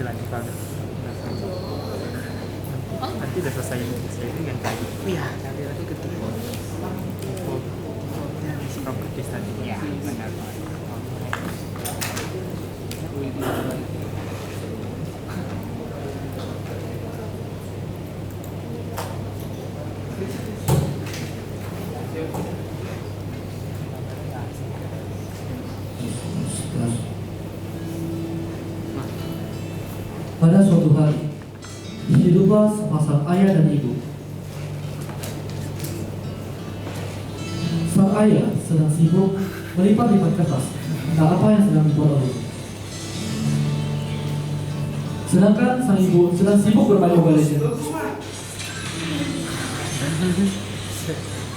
lagi kalau nanti udah selesai itu yang tadi. Iya, nanti lagi ketemu properti tadi. Iya, benar. Pada suatu hari, hiduplah sepasang ayah dan ibu. Sang ayah sedang sibuk melipat-lipat kertas tentang apa yang sedang dibuat oleh. Sedangkan sang ibu sedang sibuk bermain Mobile Legends.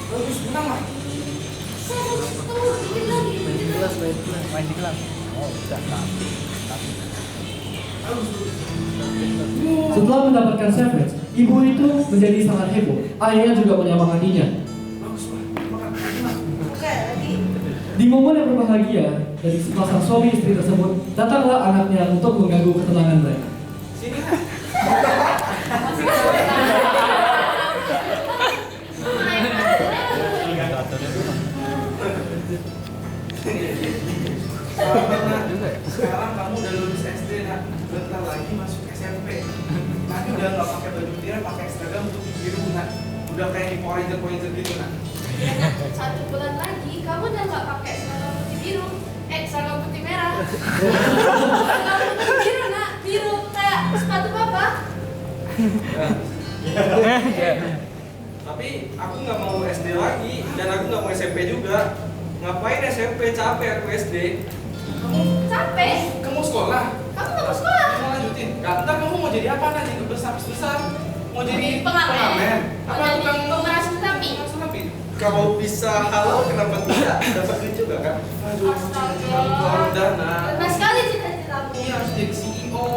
Bagus, menang lah. Main di kelas. Oh, udah tapi. Setelah mendapatkan savage, ibu itu menjadi sangat heboh. Ayahnya juga menyemangatinya. Di momen yang berbahagia dari sepasang suami istri tersebut, datanglah anaknya untuk mengganggu ketenangan mereka. Sini. Sekarang kamu udah lulus SD, nak. Bentar lagi masuk SMP. Nanti udah nggak pakai baju tirai, pakai seragam untuk biru, nak. Udah kayak di Power Ranger gitu, nak. 1 bulan lagi kamu udah nggak pakai seragam putih biru, seragam putih merah. Seragam putih biru nak, biru kayak sepatu papa. Tapi aku nggak mau SD lagi dan aku nggak mau SMP juga. Ngapain SMP, capek aku SD. Kamu capek? Kamu sekolah? Kamu nggak mau sekolah? Mau lanjutin? Nggak, ntar kamu mau jadi apa nanti? Besar. Mau jadi pengamen? Apa Mau jadi tukang pemeras sapi? Kalau bisa halal kenapa tidak? Dapat duit juga kan? Aduh, Astaga. dana. Benar sekali cita-citamu. Iya, harus jadi CEO.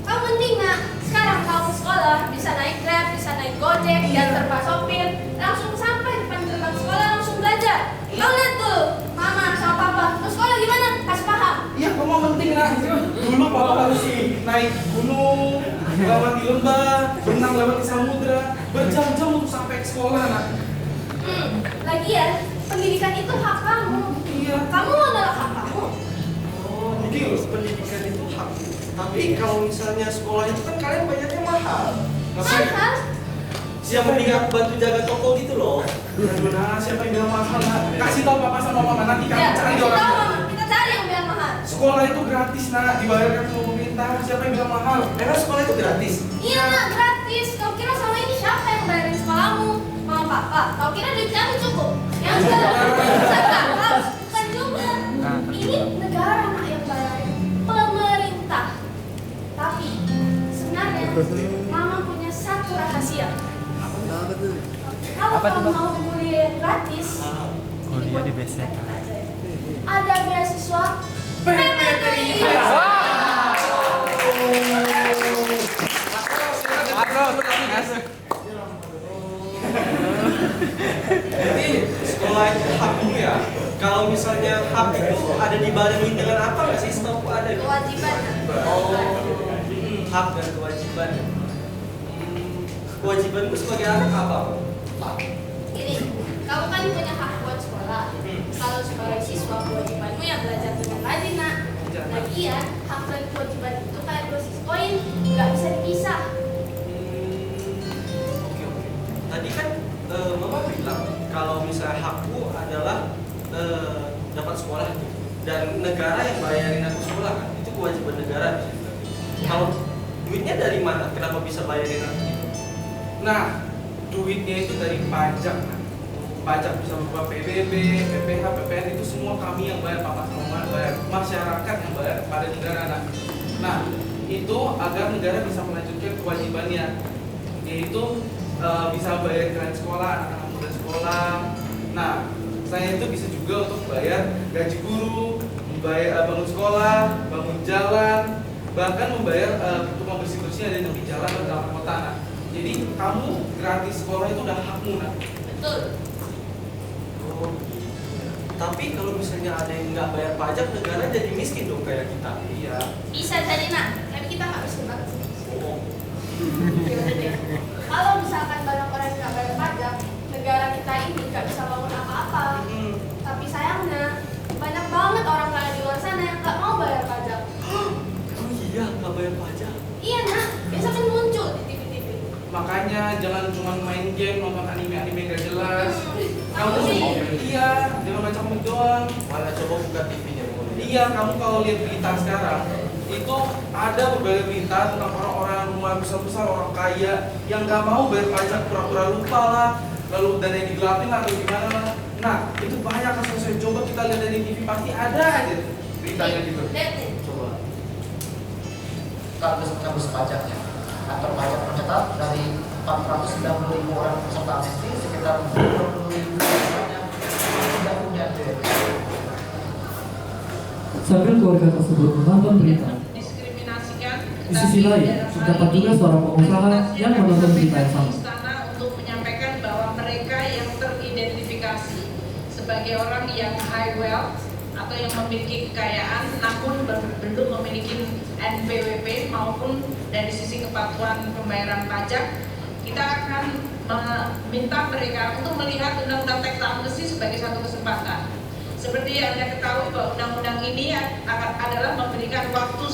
Kamu mending nak, sekarang kamu sekolah bisa naik Grab, bisa naik Gojek, diantar Pak sopir, langsung sampai depan gerbang sekolah langsung belajar. Kau lihat tuh, mama sama papa, mau sekolah gimana? Kasih paham. Iya, kamu penting lah. Dulu papa harus naik gunung, lewat di lembah, berenang lewat di samudra, berjam-jam untuk sampai ke sekolah, nak. Lagian, pendidikan itu hak kamu. Iya. Kamu adalah hak kamu. Oh, jadi pendidikan itu hak. Tapi kalau misalnya sekolah itu kan kalian bayarnya mahal. Mahal? Siapa bilang bantu jaga toko gitu loh? Aduh, nah, siapa yang bilang mahal, nak? Kasih tahu papa sama mama, nanti kami Ya, cari kasih orang. tahu mama, kita cari yang bilang mahal. Sekolah itu gratis, nak, dibayarkan sama pemerintah. Siapa yang bilang mahal? Memang sekolah itu gratis? Iya nak, gratis. Kau kira sama ini siapa yang bayarin sekolahmu? Mama papa. Kau kira duit kami cukup? Yang enggak. Harus bukan juga. Ini negara nak yang bayarin, pemerintah. Tapi sebenarnya mama punya satu rahasia. Kalau Apa tuh, kamu Bang? mau kuliah gratis, Kuliah di BSD. ada beasiswa PPTI. Jadi sekolah itu hak dulu ya. Kalau misalnya hak itu ada dibarengi dengan apa nggak sih? Setahu ada. Kewajiban. Oh, hak dan kewajiban. Kewajibanmu sebagai anak apa? Ini, kamu kan punya hak buat sekolah. Kalau sebagai siswa, kewajibanmu ya belajar dengan rajin, nak. Lagian, hak dan kewajiban itu kayak dosis koin, nggak bisa dipisah. Oke. Tadi kan mama bilang kalau misalnya hakku adalah dapat sekolah dan negara yang bayarin aku sekolah kan, itu kewajiban negara. Kalau duitnya dari mana? Kenapa bisa bayarin aku? Nah, duitnya itu dari pajak. Nah. Pajak bisa berupa PBB, PPH, PPN itu semua kami yang bayar, papa sama mama bayar, masyarakat yang bayar pada negara. Nah, itu agar negara bisa melanjutkan kewajibannya, yaitu bisa bayar grant sekolah, anak-anak muda sekolah. Nah, saya itu bisa juga untuk bayar gaji guru, membayar bangun sekolah, bangun jalan, bahkan membayar tukang bersih-bersih yang ada di jalan dan dalam kota. Nah, jadi kamu gratis sekolah itu udah hakmu, nak. Betul. Tapi kalau misalnya ada yang nggak bayar pajak, negara jadi miskin dong kayak kita. Iya. Bisa jadi nak, tapi kita nggak bisa banget sih. Bohong. Gimana dia? Kalau misalkan banyak orang yang nggak bayar pajak, negara kita ini nggak bisa bangun apa-apa. Tapi sayangnya banyak banget orang kaya di luar sana yang nggak mau bayar pajak. Oh iya, nggak bayar pajak. Iya nak, biasa kan muncul di TV-TV. Makanya jangan cuma main game, nonton anime-anime gak jelas. Kamu Kamu sih? iya, jangan baca komik doang. Mana coba buka TV-nya mulai. Iya, kamu kalau lihat berita sekarang itu ada berbagai berita tentang orang-orang rumah besar-besar, orang kaya yang nggak mau bayar pajak, pura-pura lupa lah, lalu dana yang digelapin lah atau gimana lah. Nah, itu banyak kasusnya. Coba kita lihat dari TV, pasti ada aja beritanya gitu. Lihat nih. Coba. Kampus pajaknya. Kantor pajak mencatat dari 490.000 orang peserta amnesti, sekitar 20.000 orang yang tidak punya DP. Sambil keluarga tersebut menonton berita, Diskriminasikan. di sisi lain, terdapat juga seorang pengusaha yang menonton berita yang sama. Istana untuk menyampaikan bahwa mereka yang teridentifikasi sebagai orang yang high wealth atau yang memiliki kekayaan namun belum memiliki NPWP maupun dari sisi kepatuhan pembayaran pajak, kita akan meminta mereka untuk melihat undang-undang teks amnesti sebagai satu kesempatan. Seperti yang Anda ketahui bahwa undang-undang ini adalah memberikan waktu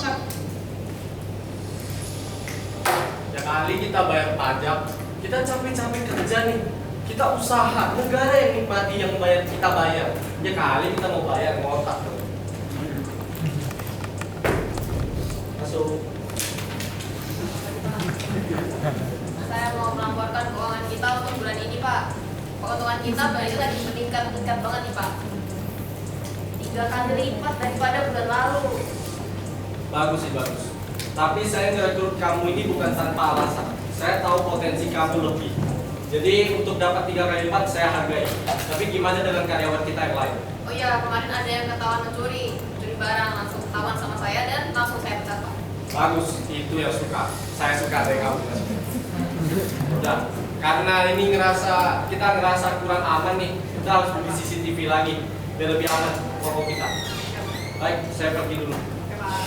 Ya kali kita bayar pajak, kita capek-capek kerja nih, kita usaha, negara yang nikmati yang bayar kita bayar. Ya kali kita mau bayar ngotak dong. Masuk. Saya mau melaporkan keuangan kita untuk bulan ini Pak. Keuntungan kita berarti lagi meningkat banget nih Pak. 3 kali lipat daripada bulan lalu. Bagus sih bagus. Tapi saya ngerekrut kamu ini bukan tanpa alasan. Saya tahu potensi kamu lebih. Jadi untuk dapat 3 kali lipat saya hargai. Tapi gimana dengan karyawan kita yang lain? Oh iya, kemarin ada yang ketahuan mencuri barang, langsung ketahuan sama saya dan langsung saya pecat Pak. Bagus, itu yang suka. Saya suka dari kamu. Udah, karena ini kita ngerasa kurang aman nih. Kita harus beli CCTV lagi biar lebih aman toko kita. Baik, saya pergi dulu. Oke Pak.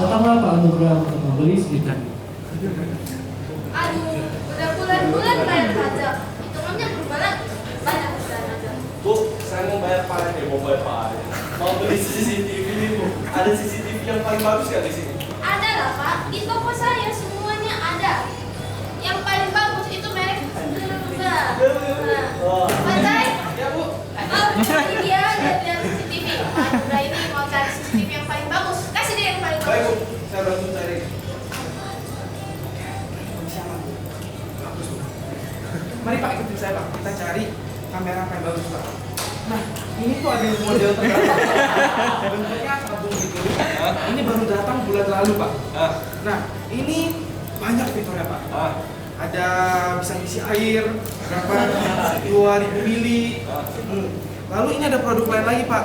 Datanglah Pak Anugrah untuk membeli sedikit. Aduh, udah bulan-bulan bayar pajak. Hitungannya berubah lagi. Banyak usaha aja. Bu, saya mau bayar pajak ya, mau bayar pajak. Mau beli CCTV nih Bu. Ada CCTV yang paling bagus nggak di sini? Ada lah Pak, di toko saya semuanya ada. Yang paling bagus itu merek Delta. Oh. Pak Cai, Ya Bu. ini dia lihat CCTV. Pak Anugrah ini mau cari CCTV yang paling bagus. Kasih dia yang paling Baik Bu, bagus. saya bantu cari. Bagus, Bu. Mari Pak, ikutin saya Pak. Kita cari kamera yang paling bagus Pak. Nah, ini tuh ada yang model terbaru. Bentuknya tabung gitu. Ini baru datang bulan lalu Pak. Nah, ini banyak fiturnya Pak. Ada bisa ngisi air, berapa 2.000 mili. Lalu ini ada produk lain lagi Pak.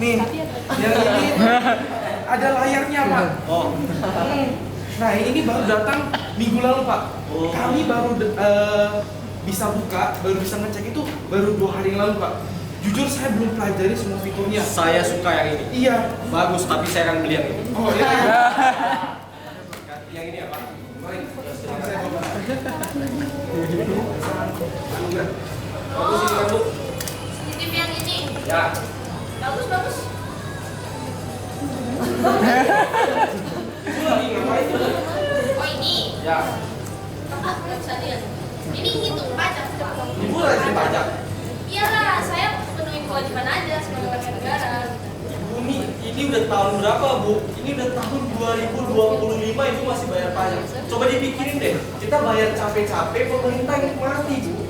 Nih, yang ini ada layarnya Pak. Oh. Nah, ini baru datang minggu lalu Pak. Oh. Kami baru bisa buka, baru bisa ngecek itu baru 2 hari yang lalu Pak. Jujur saya belum pelajari semua fiturnya. Saya suka yang ini. Iya. Bagus, tapi saya akan beli yang ini. Oh iya. Yang ini ya Pak. Mari. Saya bawa. Anugrah. Bagus ini kan Bu. CCTV yang ini. Ya. Bagus. Bu lagi ngapain Bu? Oh ini. Ya. Ah, nggak bisa lihat. Ini hitung pajak Pak. Ibu lagi pajak. Iyalah, saya penuhi kewajiban aja sebagai warga negara. Bu, ini udah tahun berapa Bu? Ini udah tahun 2025 Ibu masih bayar pajak. Coba dipikirin deh, kita bayar capek-capek, pemerintah yang mati Bu.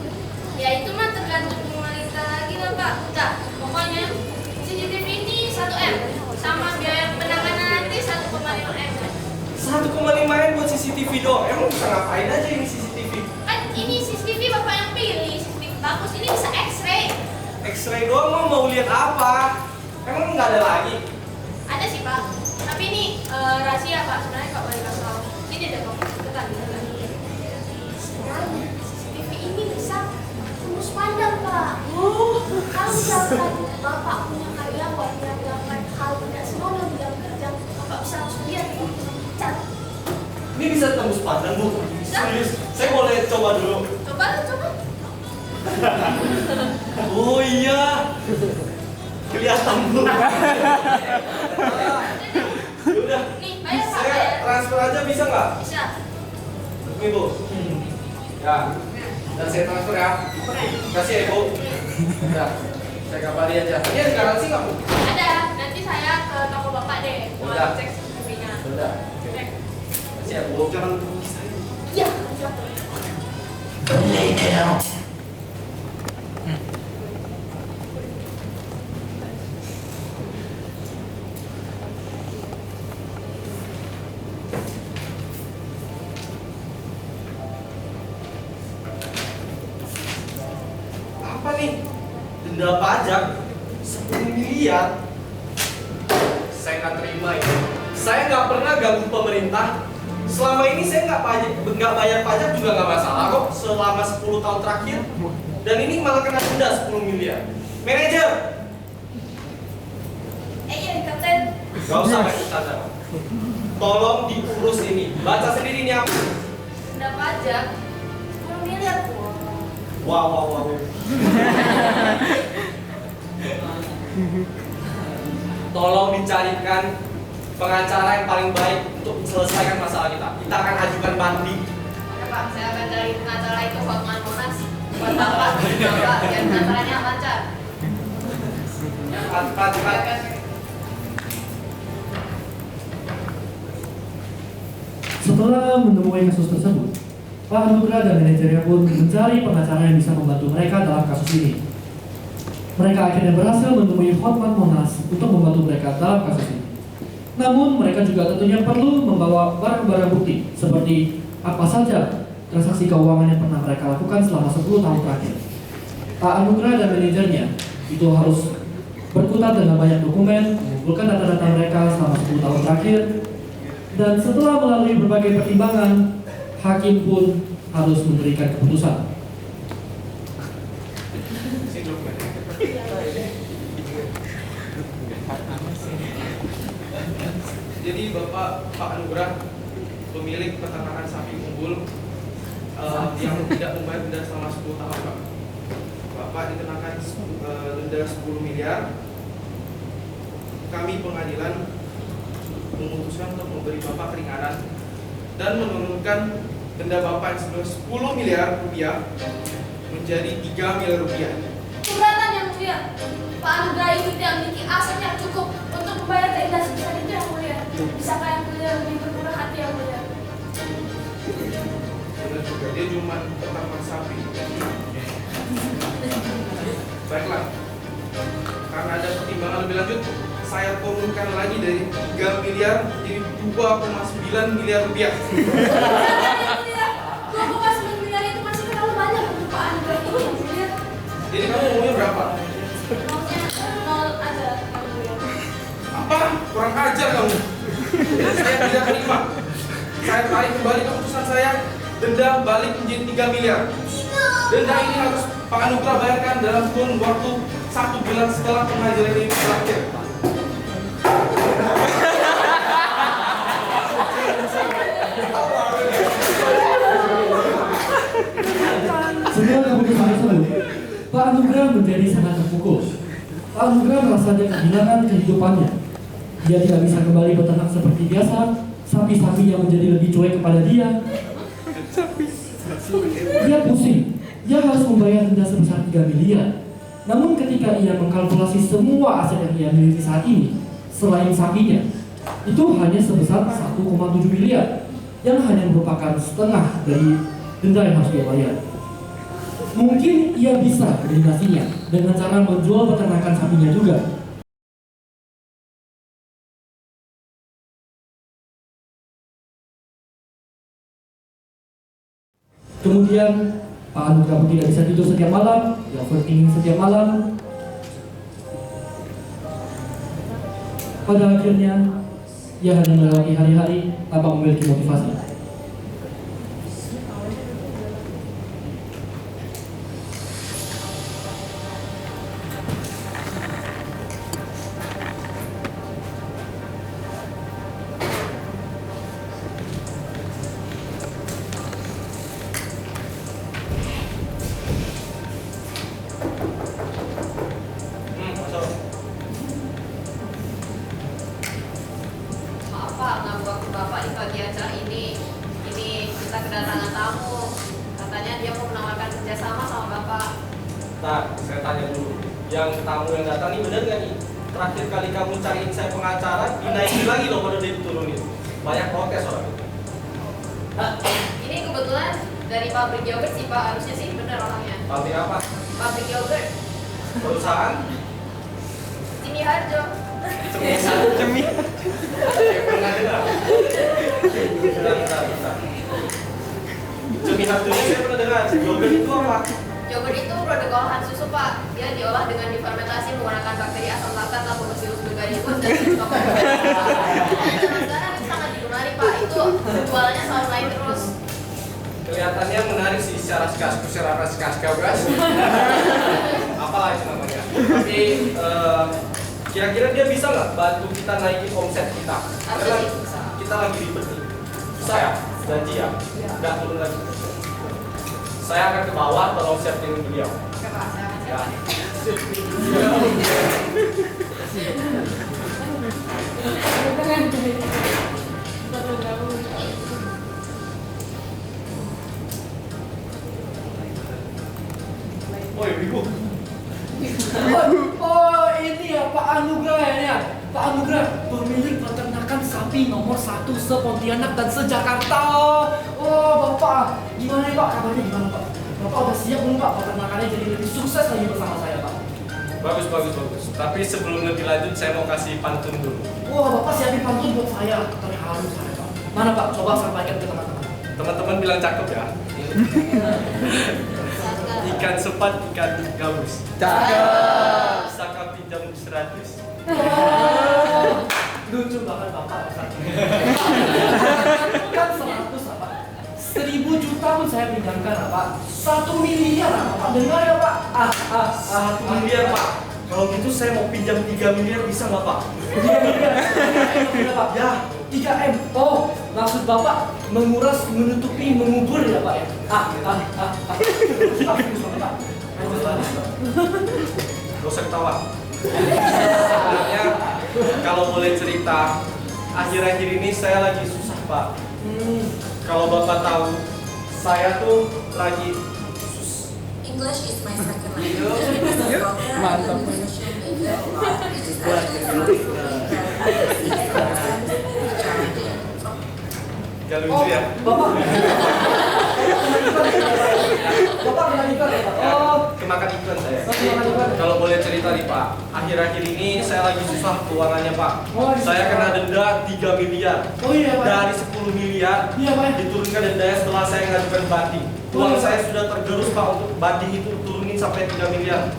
Ya itu mah tergantung pemerintah lagi lah Pak. Udah, pokoknya CCTV ini 1M sama biaya penanganan nanti 1,5 M. 1,5 M buat CCTV doang. Emang bisa ngapain aja ini CCTV? Kan ini CCTV Bapak yang pilih, CCTV bagus ini bisa X-ray. X-ray doang mau lihat apa? Emang nggak ada lagi? Ada sih Pak, tapi ini Rahasia Pak, sebenarnya nggak boleh kasih tahu. Ini deh Pak, deketan. Sebenarnya CCTV ini bisa tembus pandang Pak. Kalau misalkan Bapak punya karyawan yang melakukan hal tidak senonoh di dalam kerja, Bapak bisa langsung lihat di cat. Ini bisa tembus pandang, Bu. Serius, saya boleh coba dulu. Coba. Oh iya, kelihatan, Bu. Udah, Nih, bayar Pak, saya bayar. transfer aja bisa nggak? Bisa. Ini, Bu. Ya, dan saya transfer ya. Kasih ya, Bu. Ya, saya kabari aja. Ini ada garansi nggak, Bu? Ada, nanti saya ke toko Bapak deh. Mau Udah. cek CCTV-nya. Udah. Cek. Kasih ya, Bu. Jangan bisa. Iya, Apa nih? Denda pajak 10 miliar. Saya nggak terima ini. Saya nggak pernah ganggu pemerintah. Selama ini saya nggak bayar pajak juga nggak masalah kok selama 10 tahun terakhir. Dan ini malah kena denda 10 miliar. Manajer, Iya, Kapten. nggak usah pakai tanda. Tolong diurus ini. Baca sendiri ini apa? Denda pajak 10 miliar. Wow. Tolong dicarikan pengacara yang paling baik untuk selesaikan masalah kita. Kita akan ajukan banding. Ya Pak, saya akan cari pengacara itu Hotman Monas. Buat Bapak, biar pengacaranya lancar. Cepat. Setelah menemui kasus tersebut, Pak Anugrah dan manajernya pun mencari pengacara yang bisa membantu mereka dalam kasus ini. Mereka akhirnya berhasil menemui Hotman Monas untuk membantu mereka dalam kasus ini. Namun mereka juga tentunya perlu membawa barang-barang bukti seperti apa saja transaksi keuangan yang pernah mereka lakukan selama 10 tahun terakhir. Pak Anugrah dan manajernya itu harus berkutat dengan banyak dokumen, mengumpulkan data-data mereka selama 10 tahun terakhir, dan setelah melalui berbagai pertimbangan, hakim pun harus memberikan keputusan. Jadi Pak Anugrah, pemilik peternakan sapi unggul yang tidak membayar denda selama 10 tahun, Pak. Bapak dikenakan denda 10 miliar. Kami pengadilan memutuskan untuk memberi Bapak keringanan dan menurunkan denda Bapak yang sebesar 10 miliar rupiah menjadi 3 miliar rupiah. Keberatan yang mulia. Pak Anugrah itu tidak memiliki aset yang cukup untuk membayar denda sebesar itu yang mulia. Bisakah yang mulia lebih bermurah hati yang mulia? Benar juga, dia cuma peternak sapi. Baiklah, karena ada pertimbangan lebih lanjut, saya turunkan lagi dari 3 miliar jadi 2,9 miliar rupiah. Keberatan yang mulia. 2,9 miliar itu masih terlalu banyak untuk Pak Anugrah itu yang mulia. Jadi kamu maunya berapa? Maunya 0 aja yang mulia. Apa? Kurang ajar kamu. Saya tidak terima. Saya tarik kembali keputusan saya, denda balik menjadi 3 miliar. Denda ini harus Pak Anugrah bayarkan dalam kurun waktu 1 bulan setelah pengadilan ini berakhir. Setelah keputusan tersebut, Pak Anugrah menjadi sangat terpukul. Pak Anugrah merasa dia kehilangan kehidupannya. Dia tidak bisa kembali beternak seperti biasa. Sapi-sapinya menjadi lebih cuek kepada dia. Dia pusing. Dia harus membayar denda sebesar 3 miliar. Namun ketika ia mengkalkulasi semua aset yang ia miliki saat ini, selain sapinya, itu hanya sebesar 1,7 miliar, yang hanya merupakan setengah dari denda yang harus dia bayar. Mungkin ia bisa melunasinya dengan cara menjual peternakan sapinya juga. Kemudian Pak Anugrah pun tidak bisa tidur setiap malam, dia overthinking setiap malam. Pada akhirnya ia hanya melewati hari-hari tanpa memiliki motivasi. Masuk. Maaf Pak, ganggu waktu Bapak di pagi acara ini. Ini kita kedatangan tamu. Katanya dia mau menawarkan kerjasama sama Bapak. Nah, saya tanya dulu. Yang tamu yang datang ini bener nggak nih? Terakhir kali kamu cariin saya pengacara, dinaikin lagi loh pada dia diturunin. Banyak protes orang itu. Ini kebetulan dari pabrik yogurt sih Pak, harusnya sih bener orangnya. Pabrik apa? Pabrik yogurt, Perusahaan? Cimi Harjo. Cemi. Pernah dengar? Bentar. Cumi Harjo ini saya pernah dengar. Yogurt itu apa? Yogurt itu produk olahan susu Pak. Dia diolah dengan difermentasi menggunakan bakteri asam laktat, Lactobacillus bulgaricus dan zaman sekarang itu sangat digemari Pak. Itu jualannya selalu naik terus. Kelihatannya menarik sih secara skas guys. Apalah itu namanya. Tapi kira-kira dia bisa nggak bantu kita naikin omset kita? Harusnya Karena sih bisa. kita lagi ribet nih. Bisa ya? Janji ya? Nggak turun lagi. Saya akan ke bawah, tolong siapin beliau. Oke Pak, saya akan Ya. siapkan. Oh ibu. Oh ini ya Pak Anugrah ya. Pak Anugrah, pemilik peternakan sapi nomor 1 se-Pontianak dan se-Jakarta. Oh Bapak, gimana nih Pak? Kabarnya gimana Pak? Bapak udah siap belum Pak peternakannya jadi lebih sukses lagi bersama saya Pak? Bagus. Tapi sebelum lebih lanjut, saya mau kasih pantun dulu. Wah Bapak siapin pantun buat saya, terharu saya Pak. Mana Pak? Coba sampaikan ke teman-teman. Teman-teman bilang cakep ya. Ikan sepat, ikan gabus. Cakep. Bisakah pinjam 100? Lucu banget Bapak. Kan 100 apa? 1000 juta pun saya pinjamkan Pak. 1 miliar Pak. Dengar ya Pak. 1 miliar Pak. Kalau gitu saya mau pinjam 3 miliar bisa nggak Pak? 3 miliar. Pak. Ya, 3M. Oh, maksud Bapak menguras, menutupi, mengubur ya Pak ya? Gak usah ketawa. Sebenarnya kalau boleh cerita, akhir-akhir ini saya lagi susah Pak. Kalau Bapak tahu, saya tuh lagi English is my second language. Mantap. gak lucu ya. Bapak kena iklan ya Pak? Oh, Kemakan iklan saya. kemakan iklan. Kalau boleh cerita nih Pak, akhir-akhir ini saya lagi susah keuangannya Pak. Oh, Saya kena denda 3 miliar. Oh iya Pak. Dari 10 miliar Iya Pak. diturunkan dendanya setelah saya ngajukan banding. Uang saya sudah tergerus Pak untuk banding itu turunin sampai 3 miliar.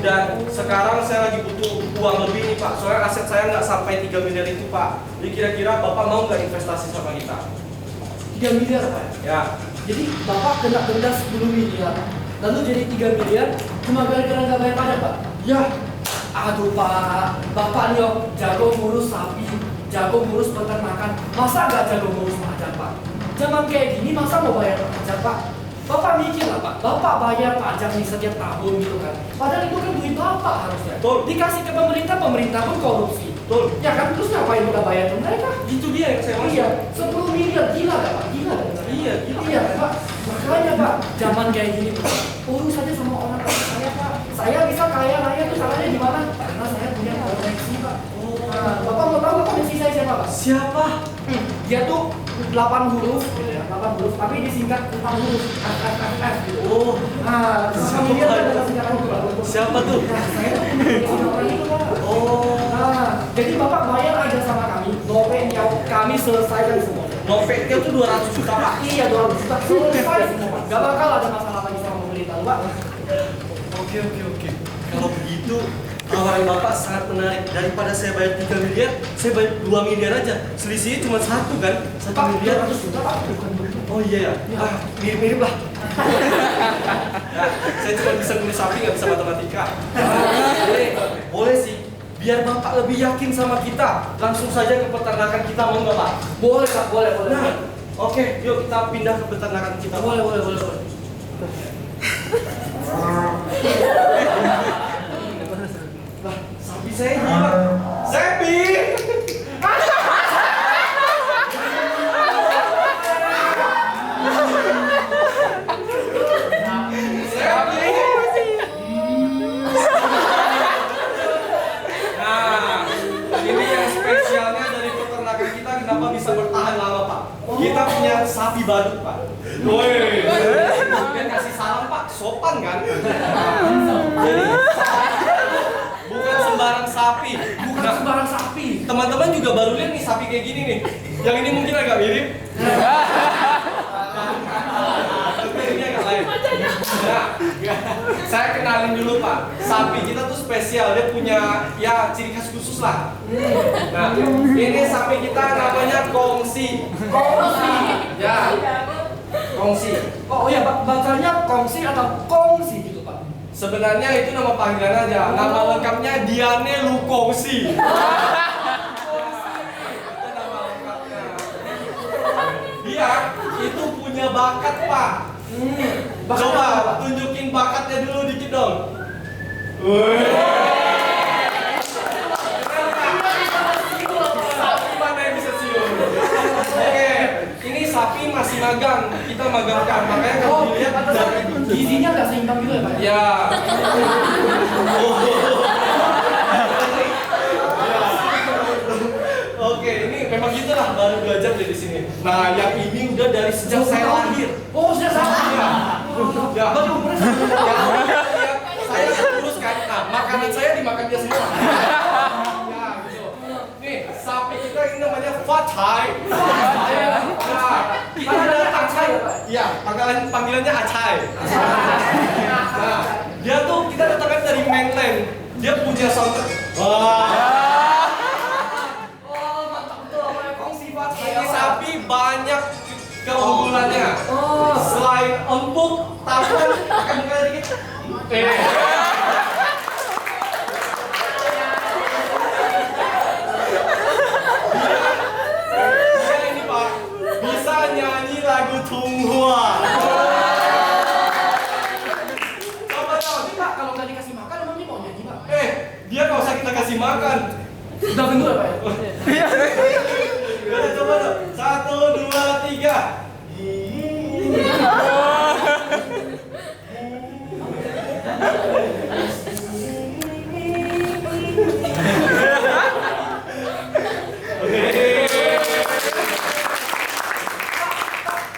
Dan sekarang saya lagi butuh uang lebih nih Pak. Soalnya aset saya nggak sampai 3 miliar itu Pak. Jadi kira-kira Bapak mau nggak investasi sama kita? 3 miliar Pak. Ya. Jadi Bapak kena denda 10 miliar, lalu jadi 3 miliar cuma gara-gara nggak bayar pajak Pak? Ya, aduh Pak, Bapak nih jago ngurus sapi, jago ngurus peternakan, masa nggak jago ngurus pajak Pak? Zaman kayak gini masa mau bayar pajak Pak? Bapak mikir lah Pak, Bapak bayar pajak nih setiap tahun gitu kan? Padahal itu kan duit Bapak harusnya. Betul. Dikasih ke pemerintah, pemerintah pun korupsi. Betul. Ya kan, terus ngapain kita bayar ke mereka? Itu dia yang saya maksud. Iya, 10 miliar, gila gak Pak? Gila gak? Iya, gila. Iya Pak, makanya Pak, zaman kayak gini Pak, urus saja sama orang tua saya Pak. Saya bisa kaya raya itu caranya gimana? Karena saya punya koneksi Pak. Nah, Bapak mau tahu koneksi saya siapa Pak? Siapa? Dia tuh 8 huruf, gitu ya, 8 huruf, tapi disingkat 4 huruf, F gitu. Oh, Nah, siapa dia Pak? adalah singkatan itu Pak. Siapa tuh? Nah, saya tuh punya orang itu Pak. Oh, Nah, jadi Bapak bayar aja sama kami, nopennya kami selesaikan semua. Noveknya tuh 200 juta Pak. Iya, 200 juta selesai semua Pak. Gak bakal ada masalah lagi sama pemerintah Pak. Oke. Kalau begitu, tawaran Bapak sangat menarik. Daripada saya bayar 3 miliar, saya bayar 2 miliar aja. Selisihnya cuma 1 kan? 1 miliar. 200 juta Pak, bukan bentuk. Oh iya ya? Mirip-mirip lah. Nah, saya cuma bisa nulis sapi, nggak bisa matematika. Boleh sih. Biar Bapak lebih yakin sama kita, langsung saja ke peternakan kita, mau nggak Pak? Boleh Pak, boleh. Nah, oke, yuk kita pindah ke peternakan kita. Boleh. Lah, sapi saya hilang. Sapi! Nah, ini yang spesialnya dari peternakan kita, kenapa bisa bertahan lama Pak? Kita punya sapi badut Pak. Woi, dia kasih salam Pak, sopan kan? Jadi bukan sembarang sapi. Bukan sembarang sapi. Teman-teman juga baru lihat nih sapi kayak gini nih. Yang ini mungkin agak mirip. Tapi ini agak lain. Nah, saya kenalin dulu Pak. Sapi kita tuh spesial, dia punya ya ciri khas khusus lah. Nah, ini sapi kita namanya Kongsi. Ya. Kongsi. Oh iya Pak, bacanya kongsi atau kongsi gitu Pak? Sebenarnya itu nama panggilan aja. Nama lengkapnya Diane Lukongsi. Itu nama lengkapnya. Dia itu punya bakat Pak. Coba tunjukin bakatnya dulu dikit dong. Sapi mana yang bisa siul? Oke, ini sapi masih magang. Kita magangkan, makanya kalau dilihat dari gizinya nggak seimbang gitu ya Pak? ya. Oke, ini memang gitulah, baru 2 jam di sini. Nah, yang ini udah dari sejak saya lahir. Oh, sudah sama. Ya, baru umurnya ya, saya terus kan. Nah, makanan saya dimakan dia semua. Ya, gitu. Nih, sapi kita ini namanya Fathai. Nah, kita ada Acai. Iya, panggilannya Acai. Nah, dia tuh kita datangkan dari mainland. Dia punya sound. Wah. Ini sapi banyak keunggulannya. Selain empuk, tahan, akan buka dikit. Dia ini Pak, bisa nyanyi lagu Tunghua. Coba dong. Tapi Pak, kalau nggak dikasih makan emang ini mau nyanyi Pak? Dia nggak usah kita kasih makan. Udah bentuk ya Pak ya? Udah, coba dong. 1, 2, 3.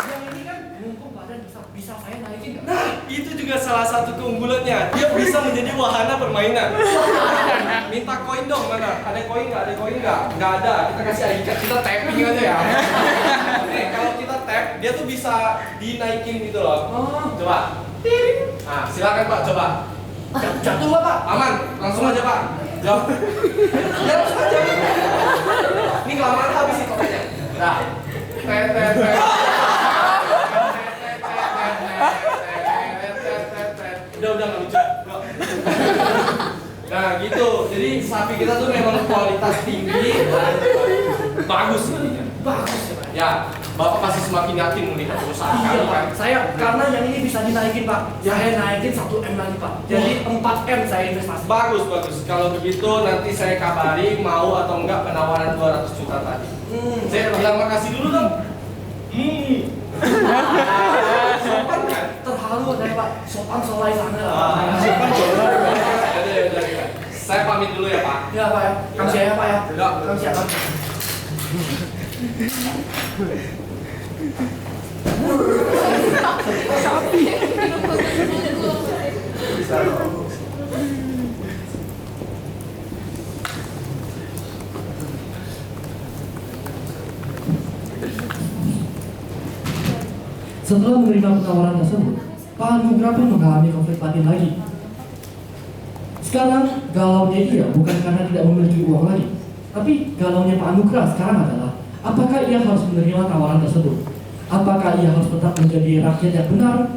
Yang ini kan mumpung badan bisa saya naikin nggak? Nah, itu juga salah satu keunggulannya. Dia bisa menjadi wahana permainan. Minta koin dong, mana? Ada koin nggak? Ada koin nggak? Nggak ada. Kita kasih ikat, kita tapping aja ya. Nih, kalau kita tap, dia tuh bisa dinaikin gitu loh. Coba. Nah, silakan Pak, coba. Jatuh nggak Pak? Aman, langsung aja Pak. Jawab. Ya, langsung aja. Ini kelamaan habis itu kayaknya. Nah, udah nggak lucu. Nah gitu, jadi sapi kita tuh memang kualitas tinggi dan bagus jadinya. Bagus ya Pak. Ya, Bapak pasti semakin yakin melihat perusahaan Iya kami Pak, kan. saya karena yang ini bisa dinaikin Pak. Saya naikin 1 M lagi Pak. Jadi 4 M saya investasi. Bagus. Kalau begitu nanti saya kabari mau atau enggak penawaran 200 juta tadi. Saya bilang makasih dulu dong. Sopan kan? Terhalu saya Pak. Sopan solai sana lah. Sopan ya. Saya pamit dulu ya Pak. Ya Pak ya. Kamsia ya Pak ya. Ya. Kamsia Pak. Setelah menerima penawaran tersebut, Pak Anugrah pun mengalami konflik batin lagi. Sekarang galaunya dia bukan karena tidak memiliki uang lagi, tapi galaunya Pak Anugrah sekarang adalah apakah ia harus menerima tawaran tersebut? Apakah ia harus tetap menjadi rakyat yang benar,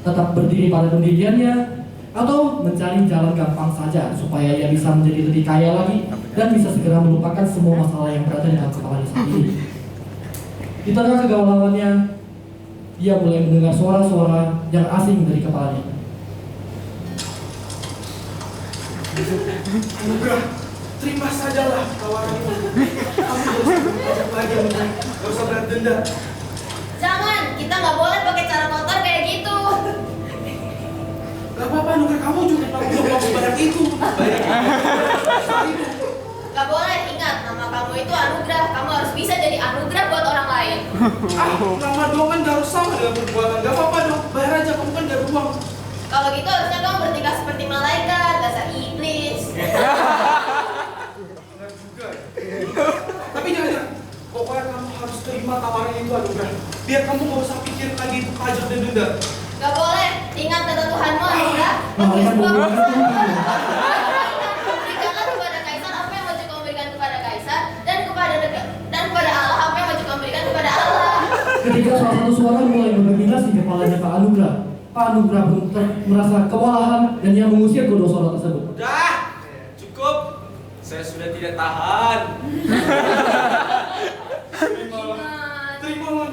tetap berdiri pada pendiriannya, atau mencari jalan gampang saja supaya ia bisa menjadi lebih kaya lagi dan bisa segera melupakan semua masalah yang berada di dalam kepalanya saat ini? Di tengah kegalauannya, ia mulai mendengar suara-suara yang asing dari kepalanya. Anugrah, terima sajalah tawaran itu. Kamu gak usah berpajak lagi, Anugrah. Gak usah berat denda. Jangan, kita nggak boleh pakai cara kotor kayak gitu. Gak apa-apa, Anugrah. Kamu juga belum sebanyak itu. Gak boleh, ingat nama kamu itu Anugrah. Kamu harus bisa jadi anugerah buat orang lain. Nama doang kan gak harus sama dengan perbuatan. Gak apa-apa dong, bayar aja. Kamu kan gak ada uang. Kalau gitu harusnya kamu bertingkah seperti malaikat, dasar iblis. Benar juga ya. Tapi jangan, pokoknya kamu harus terima tawaran itu, Anugrah. Biar kamu gak usah pikir lagi itu pajak dan denda. Gak boleh, ingat kata Tuhanmu Anugrah. Berikanlah kepada kaisar apa yang wajib kamu berikan kepada kaisar, dan kepada Allah apa yang wajib kamu berikan kepada Allah. Ketika salah satu suara mulai mendominasi kepalanya Pak Anugrah, Pak Anugrah pun merasa kewalahan dan ia mengusir kedua suara tersebut. Udah, cukup. Saya sudah tidak tahan. Terimalah,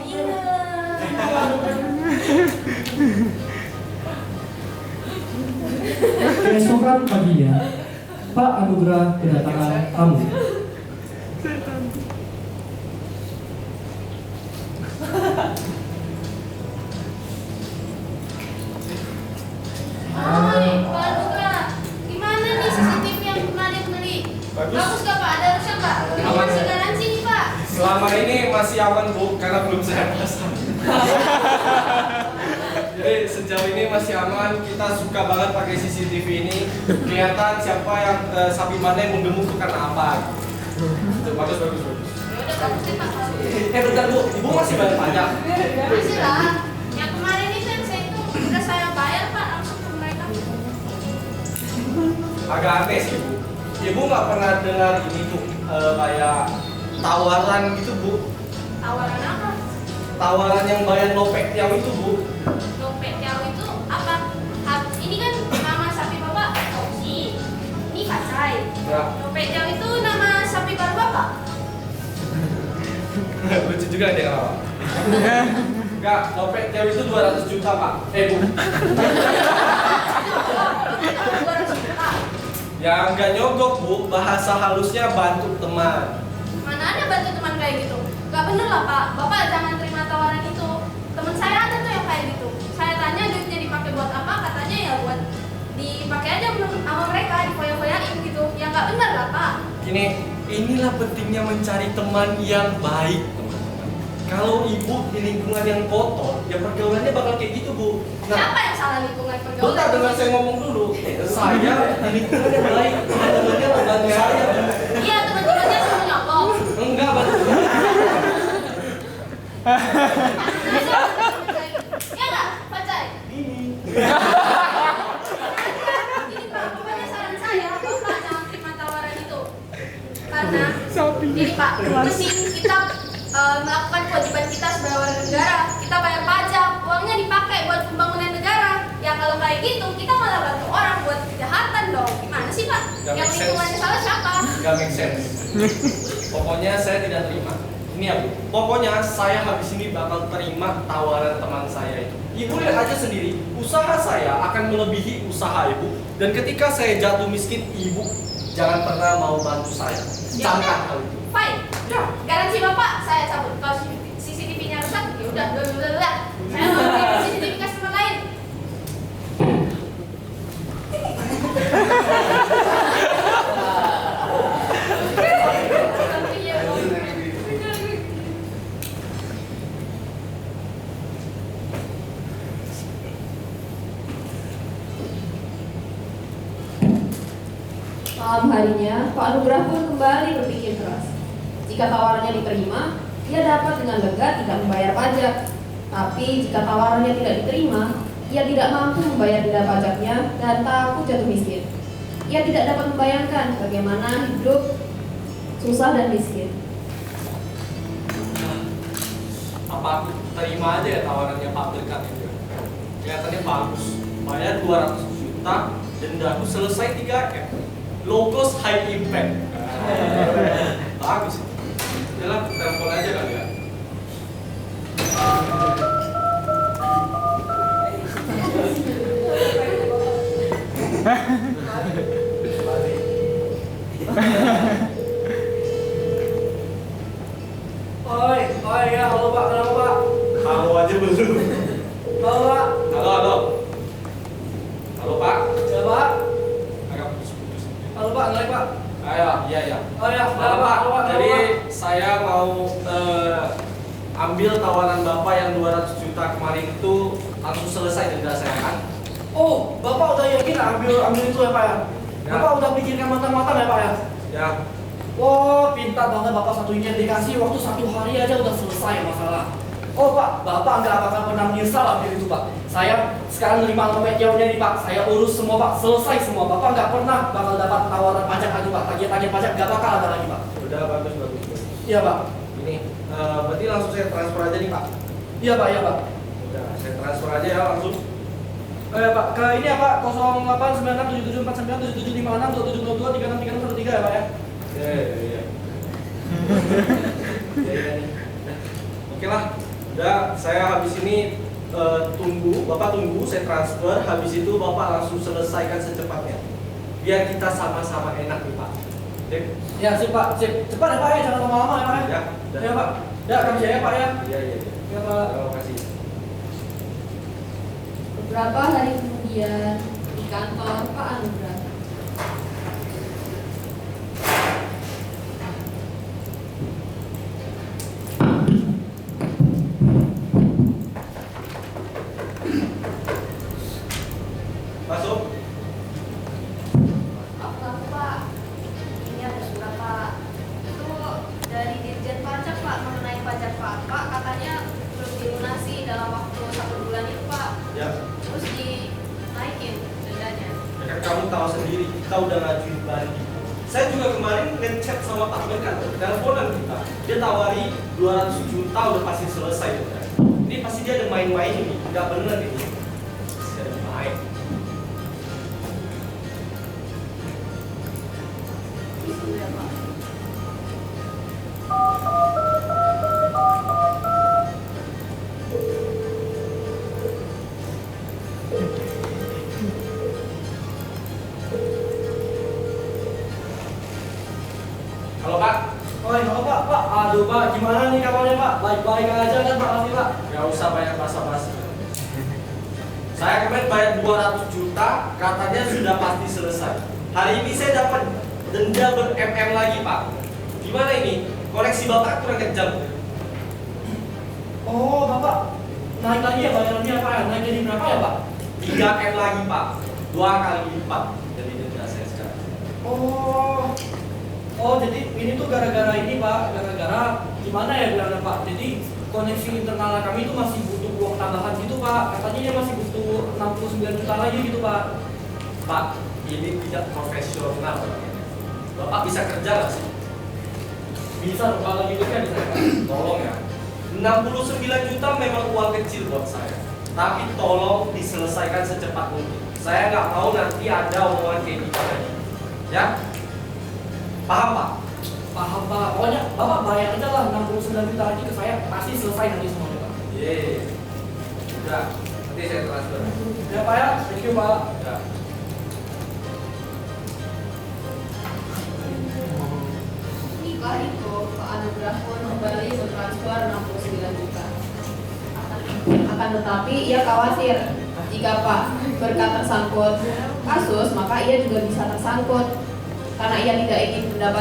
Keesokan paginya, Pak Anugrah kedatangan tamu. Hai, Pak Anugrah. Gimana nih CCTV yang kemarin beli? Bagus gak Pak? Ada rusak Pak? Terima kasih garansi nih Pak. Selama ini masih aman Bu, karena belum saya pasang. Jadi sejauh ini masih aman. Kita suka banget pakai CCTV ini. Kelihatan siapa yang sapi mana yang menggemuk itu karena apa. Bagus. Udah bagus deh Pak. Bentar Bu, Ibu masih bayar pajak? Masih lah. Yang kemarin itu yang saya itu udah saya bayar Pak langsung ke mereka. Agak aneh sih Bu. Ibu nggak pernah dengar ini tuh kayak tawaran gitu Bu? Tawaran apa? Tawaran yang bayar lopek tiaw itu Bu? Dompet tiaw itu apa? Ini kan nama sapi Bapak Oksi. Ini Kacai. Ya. Dompet tiaw itu nama sapi baru Bapak. Lucu juga deh kalau. Enggak, dompet tiaw itu 200 juta Pak. Bu. Ya nggak nyogok Bu, bahasa halusnya bantu teman. Mana ada bantu teman kayak gitu? Gak bener lah Pak, Bapak jangan terima tawaran itu. Temen saya ada tuh yang kayak gitu. Saya tanya duitnya dipakai buat apa, katanya ya buat dipakai aja sama mereka, difoya-foyain gitu. Ya gak bener lah Pak. Gini, inilah pentingnya mencari teman yang baik teman-teman. Kalau Ibu di lingkungan yang kotor, ya pergaulannya bakal kayak gitu Bu. Siapa yang salah lingkungan pergaulan? Bentar dengar saya ngomong dulu. Saya di lingkungan yang baik, teman-temannya membantu saya Bu. Iya teman-temannya semua nyokong. Enggak bantu. Ya nggak, Pacai? Ini. Ini Pak, pokoknya saran saya, Bapak jangan terima tawaran itu. Karena, ini Pak, mesin kita melakukan kewajiban kita sebagai warga negara. Kita bayar pajak, uangnya dipakai buat pembangunan negara. Ya kalau kayak gitu, kita malah bantu orang buat kejahatan dong. Gimana sih Pak? Gak Yang make lingkungannya salah siapa? Gak make sense. Pokoknya saya tidak terima. Ini ya Bu, pokoknya saya habis ini bakal terima tawaran teman saya itu. Ibu lihat aja sendiri, usaha saya akan melebihi usaha Ibu. Dan ketika saya jatuh miskin, Ibu jangan pernah mau bantu saya. Camkan hal itu. Fine. Ya. Garansi Bapak saya cabut. Kalau CCTV-nya rusak, ya udah. Saya mau pakai CCTV customer lain. Malam harinya, Pak Anugrah pun kembali berpikir keras. Jika tawarannya diterima, ia dapat dengan lega tidak membayar pajak. Tapi jika tawarannya tidak diterima, ia tidak mampu membayar denda pajaknya dan takut jatuh miskin. ia tidak dapat membayangkan bagaimana hidup susah dan miskin. Apa aku terima aja ya tawarannya Pak Berkat itu? Kelihatannya bagus. Bayar 200 juta, denda aku selesai 3M. Low cost high impact. Bagus. Udah telepon aja kali ya. Oi, ya, halo Pak, kenapa Pak? Halo aja belum. Halo Pak, Halo. Halo Pak. ya Pak, Agak putus-putus. halo Pak, naik Pak. Ayo, iya. Oh ya, Halo Pak. halo Pak, Jadi saya mau ambil tawaran Bapak yang 200 juta kemarin itu langsung selesai denda saya kan? Oh, Bapak udah yakin ambil itu ya Pak ya? Ya. Bapak udah pikirkan matang-matang ya Pak ya? Ya. Wah, pintar banget Bapak satu ini, dikasih waktu 1 hari aja udah selesai masalah. Oh Pak, Bapak nggak bakal pernah menyesal ambil itu Pak. Saya sekarang nerima nomenklaturnya nih Pak, saya urus semua Pak, selesai semua. Bapak nggak pernah bakal dapat tawaran pajak lagi Pak, tagihan pajak nggak bakal ada lagi Pak. Udah bagus. Iya Pak. Ini berarti langsung saya transfer aja nih Pak. Iya Pak, iya Pak. Udah, saya transfer aja ya langsung. Oh ya Pak, ke ini ya Pak, 08967747562702 3636 ya Pak ya? Iya. Ya. Oke lah. Udah, saya habis ini Bapak tunggu, saya transfer. Habis itu Bapak langsung selesaikan secepatnya. Biar kita sama-sama enak nih Pak. Oke? Ya sip Pak, sip. Cepat ya Pak ya, jangan lama-lama ya Pak ya? Ya Pak. Ya, kami ya Pak ya? Iya. Ya Pak. Terima kasih. Beberapa hari kemudian di kantor Pak Anugrah. Masuk. Pak, ini ada surat Pak. Itu dari Dirjen Pajak Pak, mengenai pajak Pak katanya belum dilunasi dalam waktu 1 bulan itu Pak. Ya. Terus dinaikin dendanya. Ya kan kamu tahu sendiri, kita udah ngajuin banding. Saya juga kemarin ngechat sama Pak Berkat, teleponan kita. Dia tawari 200 juta udah pasti selesai. Ini pasti dia ada main-main ini, nggak bener ini. Pasti ada main. Sudah Pak. Halo Pak. Oi, halo Pak, Pak. Aduh Pak, gimana nih kabarnya Pak? Baik-baik aja kan Pak pasti Pak? Gak usah banyak basa-basi. Saya kemarin bayar 200 juta, katanya sudah pasti selesai. Hari ini saya dapat denda ber-MM lagi Pak. Gimana ini? Koleksi Bapak kurang kejam. Oh Bapak, naik lagi ya bayarannya Pak ya? Naik jadi berapa ya Pak? 3M lagi Pak. 2 kali lipat dari denda saya sekarang. Oh jadi ini tuh gara-gara ini Pak, gara-gara gimana ya bilangnya Pak? Jadi koneksi internal kami itu masih butuh uang tambahan gitu Pak. Katanya dia masih butuh 69 juta lagi gitu Pak. Pak, ini tidak profesional. Bapak bisa kerja nggak sih? Bisa dong kalau gitu kan bisa Pak. Tolong ya. 69 juta memang uang kecil buat saya. Tapi tolong diselesaikan secepat mungkin. Saya nggak mau nanti ada omongan kayak gitu lagi. Ya? Paham Pak? Paham Pak. Pokoknya Bapak bayar aja lah 69 juta lagi ke saya, pasti selesai nanti semuanya Pak. Yeay. Udah, nanti saya transfer. Ya Pak ya, thank you Pak. Udah. Setelah itu, Pak Anugrah pun kembali mentransfer 69 juta. Akan tetapi ia khawatir jika Pak Berkat tersangkut kasus, maka ia juga bisa tersangkut. Karena ia tidak ingin denda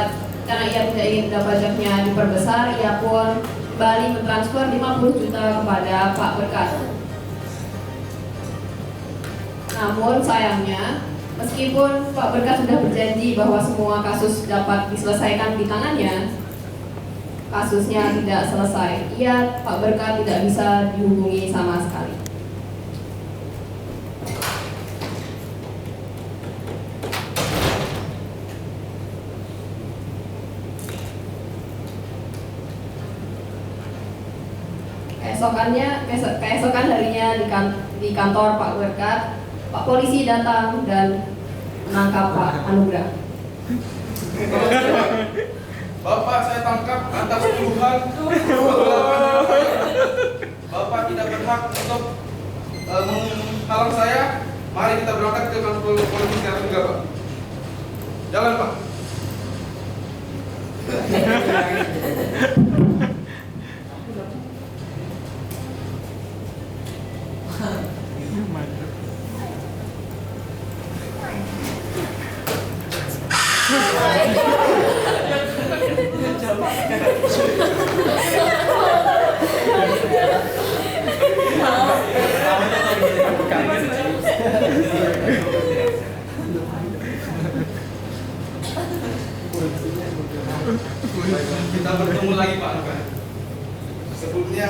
pajaknya diperbesar, ia pun kembali mentransfer 50 juta kepada Pak Berkat. Namun sayangnya, meskipun Pak Berkat sudah berjanji bahwa semua kasus dapat diselesaikan di tangannya, kasusnya tidak selesai. Pak Berkat tidak bisa dihubungi sama sekali. keesokan harinya di kantor Pak Berkat, Pak polisi datang dan menangkap Pak Anugrah. Bapak, saya tangkap atas tuduhan Bapak tidak berhak untuk menghalang saya. Mari kita berangkat ke kantor polisi sekarang juga, Pak. Jalan, Pak. Kita bertemu lagi, Pak. Sebelumnya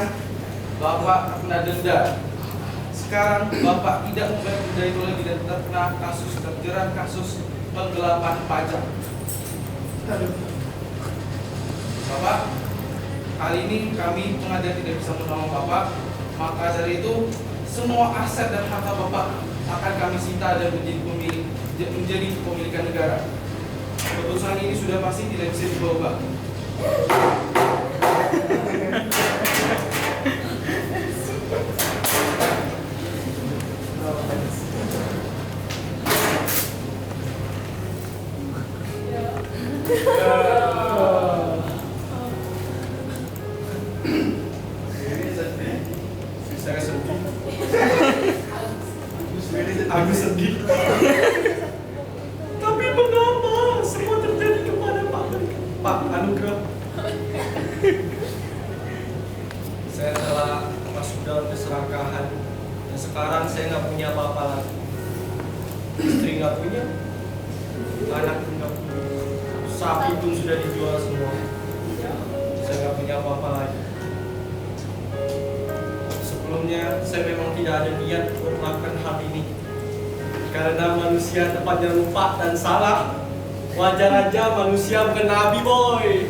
Bapak kena denda. Sekarang Bapak tidak membayar denda itu lagi dan terkena terjerat kasus penggelapan pajak. Bapak, kali ini kami pengadilan tidak bisa menolong Bapak. Maka dari itu semua aset dan harta Bapak akan kami sita dan menjadi kepemilikan negara. Keputusan ini sudah pasti tidak bisa diubah. Saya sedih. Aku sedih. Tapi mengapa semua terjadi kepada Pak Anugrah? Saya telah masuk dalam keserakahan dan sekarang saya nggak punya apa-apa lagi. Istri nggak punya, anak pun nggak punya, sapi pun sudah dijual semua. Saya nggak punya apa-apa lagi. Sebelumnya saya memang tidak ada niat untuk melakukan hal ini karena manusia tepatnya lupa dan salah. Wajar aja manusia bukan nabi, boy.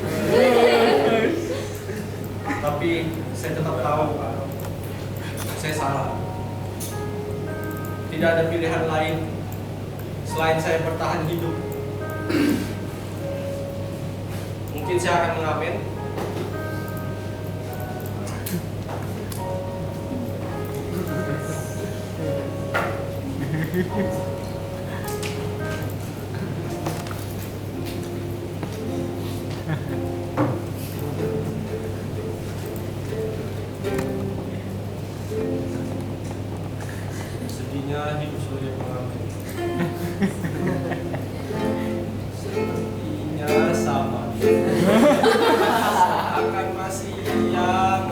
Tapi saya tetap tahu saya salah. Tidak ada pilihan lain selain saya bertahan hidup. Mungkin saya akan mengamen. Sedihnya hidup sebagai pengamen. Sepertinya sama. Akan masih yang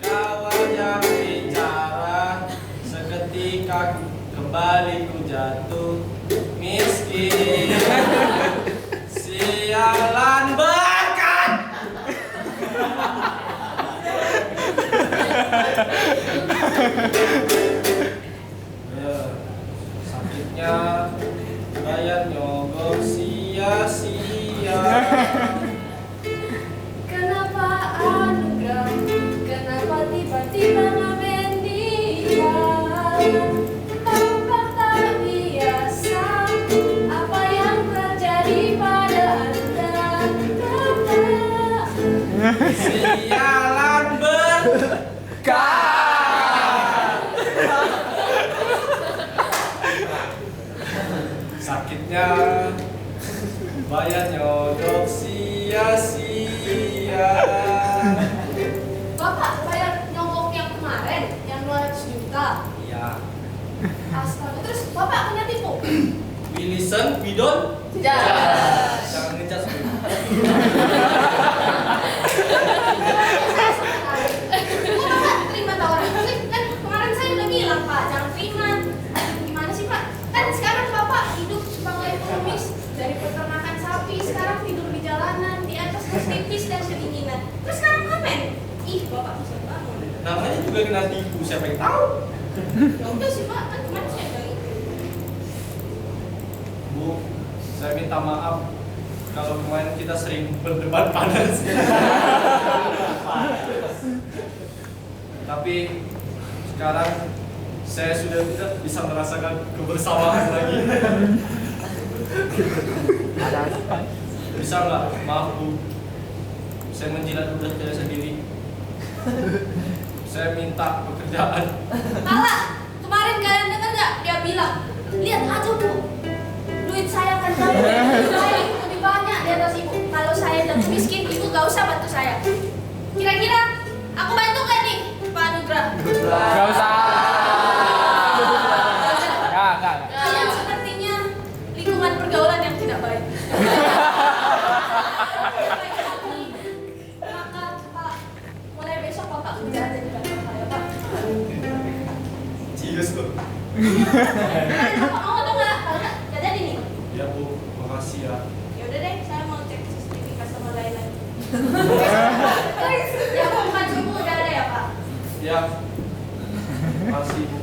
kawan yang bicara. Seketika kembali ku jatuh miskin. Sialan berkat. Sakitnya bayar nyogok sia-sia. Kenapa Anugrah? Kenapa tiba-tiba ngamen dia? Tampak tak biasa. Apa yang terjadi pada Anda? Bapak? Sialan berkat. Sakitnya bayar nyodok sia-sia. Bapak bayar nyogok yang kemarin, yang 200 juta. Iya. Astaga, terus Bapak punya tipu? We listen, we don't. Jangan ngecas dulu. Kok Bapak terima tawaran? Kan kemarin saya udah bilang, Pak, jangan terima. Gimana sih, Pak? Kan sekarang Bapak hidup sebagai pengemis dari peternakan sapi, sekarang tidur di jalanan, di atas bus tipis dan kedinginan. Terus sekarang ngapain? Ih, Bapak bisa bangun. Namanya juga kena tipu, siapa yang tahu? Ya udah sih, Pak, kan kemarin saya bilang itu. Bu, saya minta maaf kalau kemarin kita sering berdebat panas. Tapi sekarang saya sudah tidak bisa merasakan kebersamaan lagi. Bisa nggak, maaf Bu, saya menjilat ludah saya sendiri. Saya minta pekerjaan. Alah, kemarin kalian dengar nggak? Dia bilang, lihat aja Bu, duit saya kan tahu lebih banyak di atas ibu. Kalau saya jatuh miskin, ibu gak usah bantu saya. Kira-kira aku bantu gak nih, Pak Anugrah? Gak usah. Enggak. Kalian sepertinya lingkungan pergaulan yang tidak baik. Maka Pak, mulai besok Bapak kerja aja di kantor saya, Pak. Cius Bu. Kalian apa mau atau nggak? Kalau nggak jadi nih. Ya Bu, makasih ya. Ya udah deh, saya mau cek CCTV customer lain lagi. Ya bukan subuh udah ada ya Pak? Ya, makasih Bu.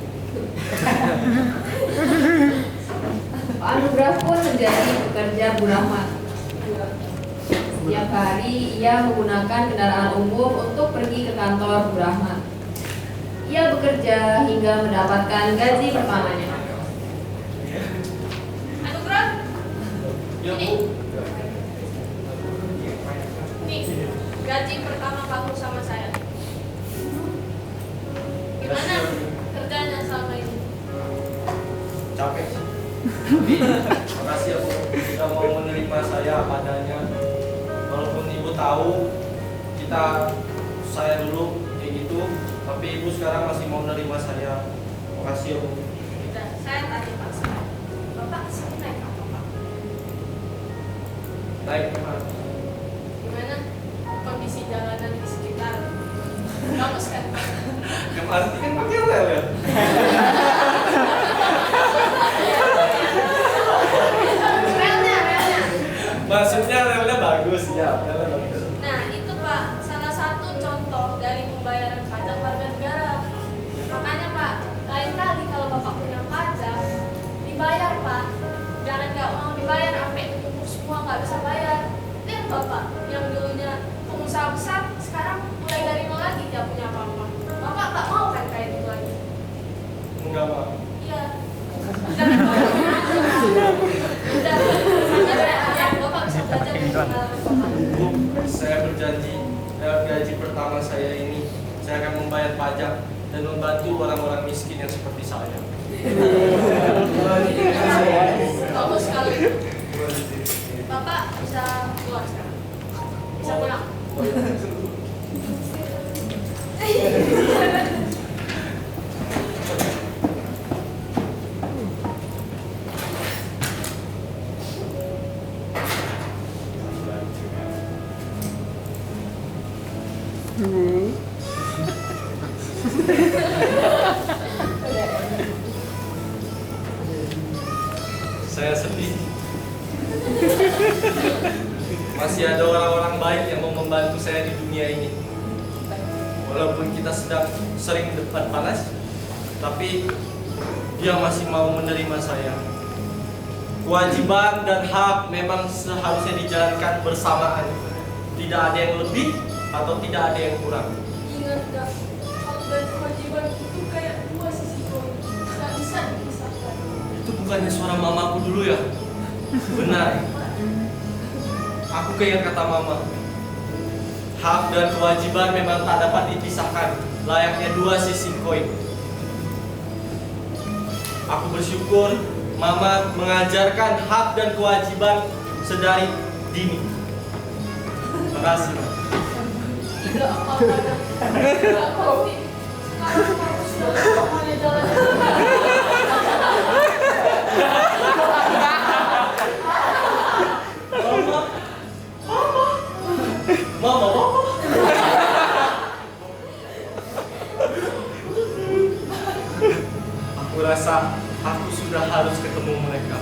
Pak Anugrah pun menjadi pekerja Bu Rahmat. Setiap hari ia menggunakan kendaraan umum untuk pergi ke kantor Bu Rahmat. Ia bekerja hingga mendapatkan gaji pertamanya. Anugrah, Ya ini Bu. nih gaji pertama kamu sama saya. Gimana kerjanya selama ini? Capek sih. Tapi makasih ya Bu, sudah mau menerima saya apa adanya. Walaupun Ibu tahu saya dulu kayak gitu, tapi Ibu sekarang masih mau menerima saya. Makasih ya Bu. Udah, saya tanya Pak sekarang. Bapak kesini naik apa Pak? Naik kemana? Gimana kondisi jalanan di sekitar? Bagus kan? Kemarin kan pakai rel ya. Relnya. Maksudnya relnya bagus ya, relnya bagus. Nah itu Pak, salah satu contoh dari pembayaran pajak warga negara. Makanya Pak, lain kali kalau Bapak punya pajak, dibayar Pak. Jangan nggak mau dibayar sampai ketumpuk semua nggak bisa bayar. Lihat Bapak, yang dulunya pengusaha besar, sekarang mulai dari nol lagi dia punya apa-apa. Bapak nggak mau kan kayak gitu lagi? Enggak Pak. Iya. Jangan udah, Bapak bisa belajar dari pengalaman Bapak. Bu, saya berjanji gaji pertama saya ini saya akan membayar pajak dan membantu orang-orang miskin yang seperti saya. Bagus sekali. Bapak bisa keluar sekarang. Bisa pulang. Saya sedih. Masih ada orang-orang baik yang mau membantu saya di dunia ini. Walaupun kita sedang sering debat panas, tapi dia masih mau menerima saya. Kewajiban dan hak memang seharusnya dijalankan bersamaan. Tidak ada yang lebih atau tidak ada yang kurang. Ingat gak, hak dan kewajiban itu kayak dua sisi koin, nggak bisa dipisahkan. Itu bukannya suara mamaku dulu ya? Benar. Aku keingat kata mama. Hak dan kewajiban memang tak dapat dipisahkan, layaknya dua sisi koin. Aku bersyukur mama mengajarkan hak dan kewajiban sedari dini. Terima kasih. Tidak apa-apa. Tidak kopi. Sekarang kamu sudah kemana jalan? Mama. Aku rasa aku sudah harus ketemu mereka.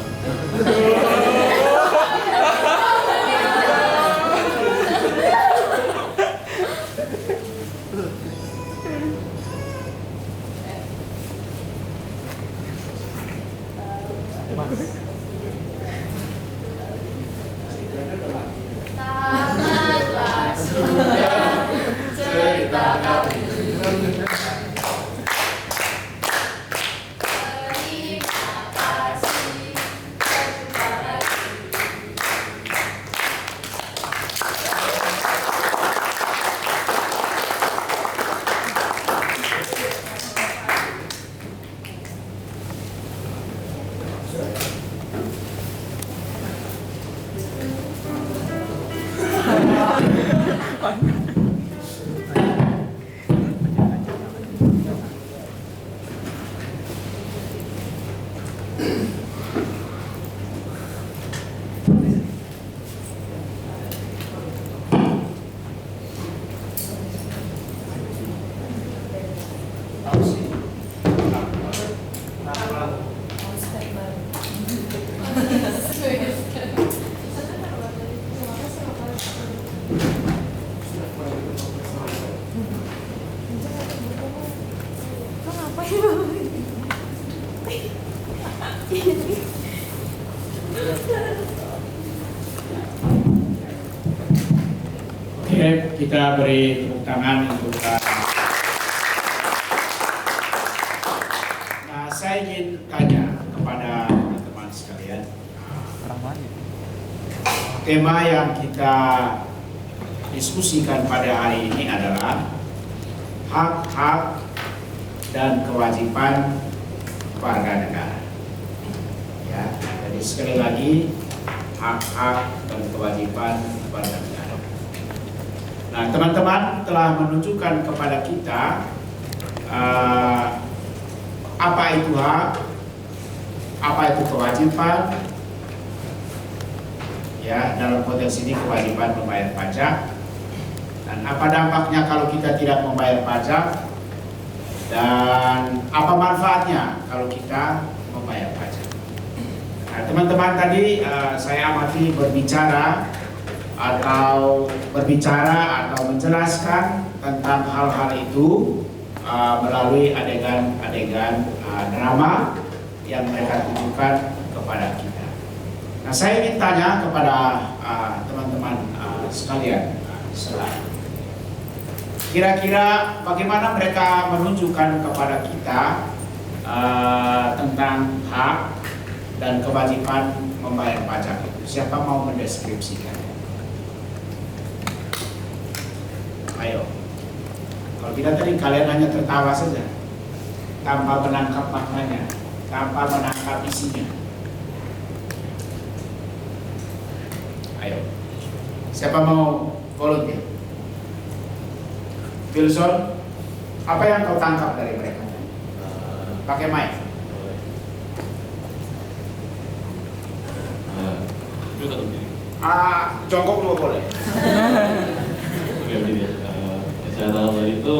Tamatlah sudah cerita kami. Oke, kita beri tepuk tangan untuk Nah, saya ingin tanya kepada teman-teman sekalian. Tema yang kita diskusikan pada hari ini adalah hak-hak dan kewajiban warga negara. Ya, jadi sekali lagi hak-hak dan kewajiban warga negara. Nah, teman-teman telah menunjukkan kepada kita apa itu hak, apa itu kewajiban. Ya, dalam konteks ini kewajiban membayar pajak dan apa dampaknya kalau kita tidak membayar pajak dan apa manfaatnya kalau kita membayar pajak. Nah, teman-teman tadi saya amati berbicara atau menjelaskan tentang hal-hal itu melalui adegan-adegan drama yang mereka tunjukkan kepada kita. Nah, saya ingin tanya kepada teman-teman sekalian, kira-kira bagaimana mereka menunjukkan kepada kita tentang hak dan kewajiban membayar pajak itu? Siapa mau mendeskripsikan? Ayo. Kalau kita tadi kalian hanya tertawa saja, tanpa menangkap maknanya, tanpa menangkap isinya. Ayo. Siapa mau volunteer? Wilson, apa yang kau tangkap dari mereka? Pakai mic. Jongkok juga boleh. Oke, begini. Saya tahu tadi itu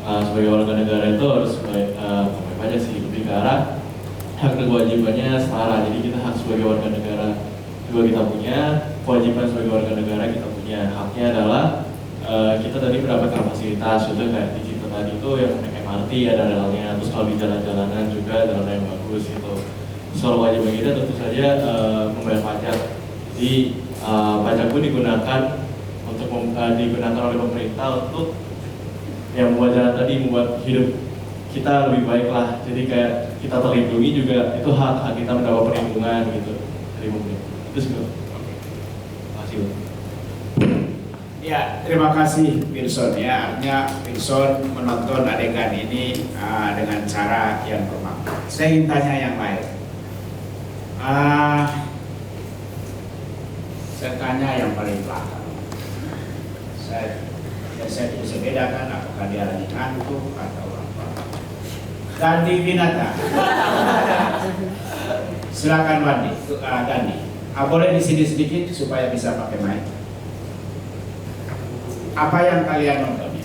sebagai warga negara itu harus membayar pajak sih, lebih ke arah hak dan kewajibannya setara. Jadi kita hak sebagai warga negara juga kita punya, kewajiban sebagai warga negara kita punya. Haknya adalah kita tadi mendapatkan fasilitas, contoh kayak di situ tadi itu yang naik MRT ada relnya, terus kalau di jalan-jalanan juga ada rel yang bagus gitu. Soal kewajiban kita tentu saja membayar pajak. Jadi pajak pun digunakan digunakan oleh pemerintah untuk yang membuat jalan tadi, membuat hidup kita lebih baik lah. Jadi kayak kita terlindungi juga, itu hak kita mendapat perlindungan gitu dari pemerintah. Itu sih. Terima kasih. Ya, terima kasih Wilson ya. Artinya Wilson menonton adegan ini dengan cara yang bermakna. Saya ingin tanya yang lain. Saya tanya yang paling belakang. Saya bisa bedakan apakah dia lagi ngantuk atau apa. Dandi Binata. Silakan Dandi. Boleh di sini sedikit supaya bisa pakai mic. Apa yang kalian nonton?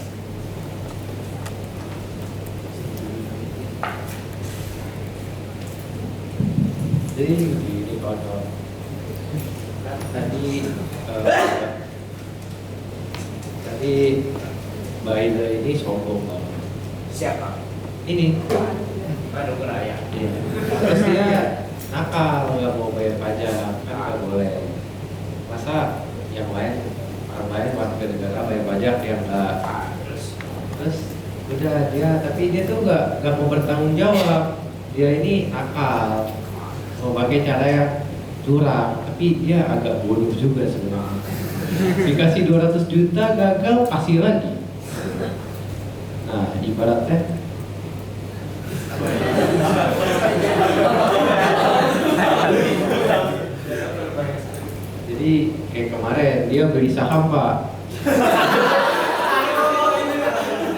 Jadi begini kawan-kawan. Tadi Mbak Indra ini sombong kan? Siapa? Ini Bandung Raya. Iya. Terus dia nakal, nggak mau bayar pajak, kan nggak boleh. Masa yang lain, orang lain warga negara bayar pajak yang nggak? Terus udah dia, tapi dia tuh nggak mau bertanggung jawab. Dia ini nakal, mau pakai cara yang curang, tapi dia agak bodoh juga sebenarnya. Dikasih 200 juta gagal, kasih lagi. Nah, ibaratnya jadi kayak kemarin dia beli saham Pak.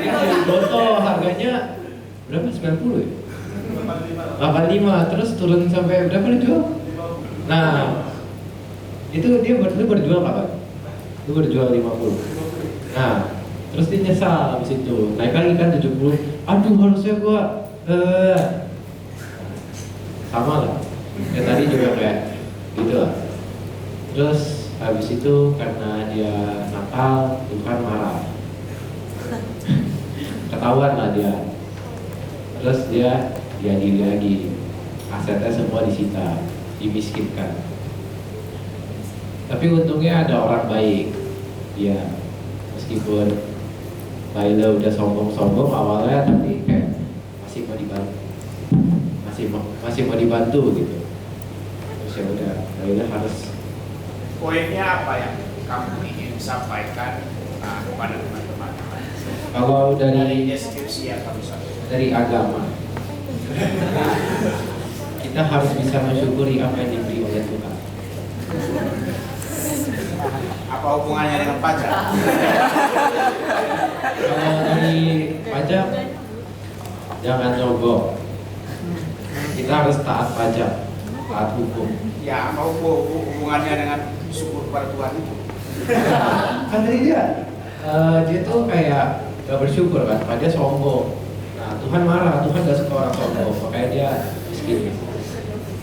Dia beli Goto harganya berapa? 90 ya? 85, terus turun sampai berapa dijual? Nah, itu dia berjual berapa? Itu berjual 50. Nah, Terus dia nyesal habis itu. Naik lagi kan 70. Aduh, harusnya gua sama lah. Ya tadi juga kayak gitu lah. Terus habis itu karena dia nakal, Tuhan marah. Ketahuan lah dia. Terus dia diadili lagi. Asetnya semua disita, dimiskinkan. Tapi untungnya ada orang baik. Dia meskipun Baila udah sombong-sombong awalnya, tapi kayak masih mau dibantu, masih mau dibantu gitu. Terus ya udah, Baila harus. Poinnya apa yang kamu ingin sampaikan kepada teman-teman? Kalau dari deskripsi yang kamu sampaikan dari agama, kita harus bisa mensyukuri apa yang diberi oleh Tuhan. Apa hubungannya dengan pajak? Kalau dari pajak, jangan nyogok. Kita harus taat pajak, taat hukum. Ya, apa hubungannya dengan syukur kepada Tuhan itu? Kan tadi dia tuh kayak gak bersyukur kan, dia sombong. Nah Tuhan marah, Tuhan gak suka orang sombong, makanya dia miskin.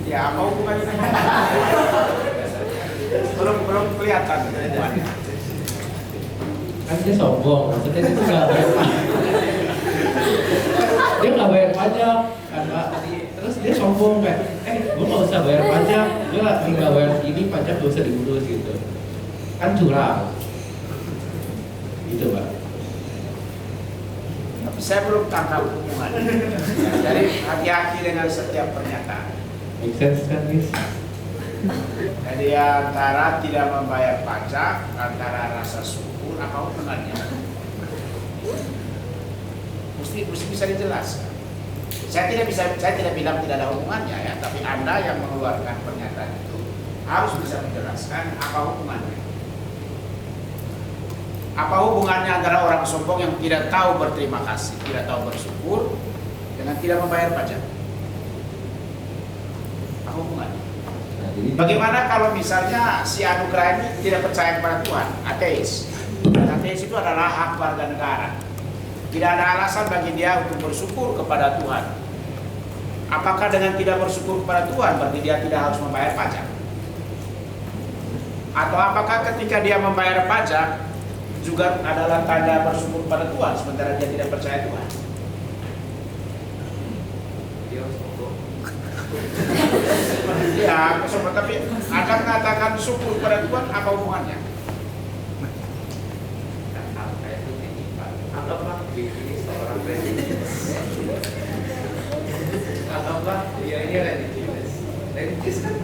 Ya, apa hubungannya? belum kelihatan hubungannya. Kan dia sombong, maksudnya dia tuh gak bayar pajak. Dia gak bayar pajak kan Pak. Terus dia sombong kayak, gue gak usah bayar pajak, gue tinggal bayar ini pajak gak usah diurus gitu. Kan curang. Gitu Pak. Tapi saya belum tangkap hubungannya. Jadi hati-hati dengan setiap pernyataan. Make sense kan guys? Jadi antara tidak membayar pajak, antara rasa syukur, apa hubungannya? Mesti bisa dijelaskan. Saya tidak bilang tidak ada hubungannya ya, tapi Anda yang mengeluarkan pernyataan itu harus bisa menjelaskan apa hubungannya. Apa hubungannya antara orang sombong yang tidak tahu berterima kasih, tidak tahu bersyukur, dengan tidak membayar pajak? Apa hubungannya? Bagaimana kalau misalnya si Anugerah ini tidak percaya kepada Tuhan, ateis? Ateis itu adalah hak warga negara. Tidak ada alasan bagi dia untuk bersyukur kepada Tuhan. Apakah dengan tidak bersyukur kepada Tuhan berarti dia tidak harus membayar pajak? Atau apakah ketika dia membayar pajak juga adalah tanda bersyukur kepada Tuhan sementara dia tidak percaya Tuhan? Ya, tapi akan mengatakan syukur kepada Tuhan apa hubungannya? Anggaplah ini seorang anggaplah dia ini religius kan.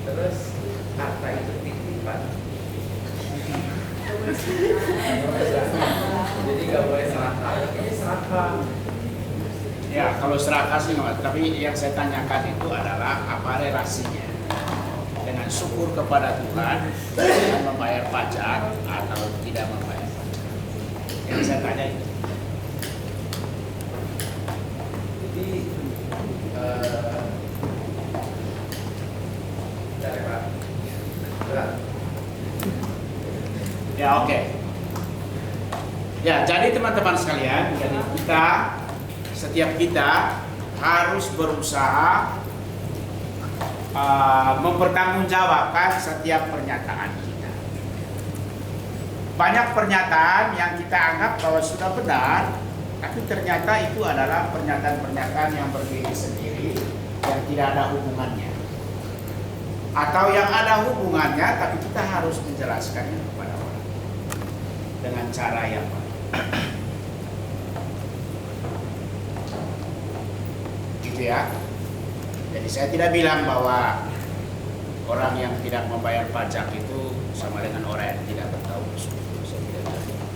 Terus harta itu titipan. Jadi nggak boleh serakah. Ini serakah. Ya, kalau serakah sih nggak, tapi yang saya tanyakan itu adalah apa relasinya dengan syukur kepada Tuhan dengan membayar pajak atau tidak membayar pajak. Yang saya tanya itu. Jadi berat. Ya, oke. Ya, jadi teman-teman sekalian, jadi setiap kita harus berusaha mempertanggungjawabkan setiap pernyataan kita. Banyak pernyataan yang kita anggap bahwa sudah benar, tapi ternyata itu adalah pernyataan-pernyataan yang berdiri sendiri yang tidak ada hubungannya. Atau yang ada hubungannya, tapi kita harus menjelaskannya kepada orang dengan cara yang baik. Gitu ya. Jadi saya tidak bilang bahwa orang yang tidak membayar pajak itu sama dengan orang yang tidak bertahu bersyukur. Saya tidak bilang.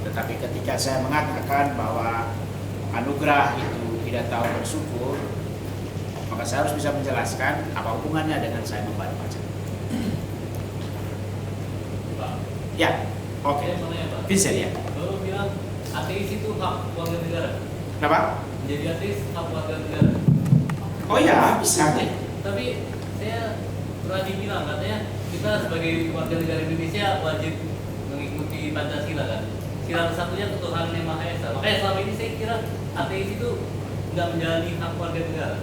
Tetapi ketika saya mengatakan bahwa anugerah itu tidak tahu bersyukur, maka saya harus bisa menjelaskan apa hubungannya dengan saya membayar pajak. Ya, oke. Bisa ya. Lalu bilang ateis itu hak warga negara. Kenapa? Jadi ateis hak warga negara. Oh ya, bisa deh. Tapi saya pernah dibilang katanya kita sebagai warga negara Indonesia wajib mengikuti Pancasila kan. Sila satunya ketuhanan yang Maha Esa. Makanya selama ini saya kira ateis itu nggak menjalani hak warga negara.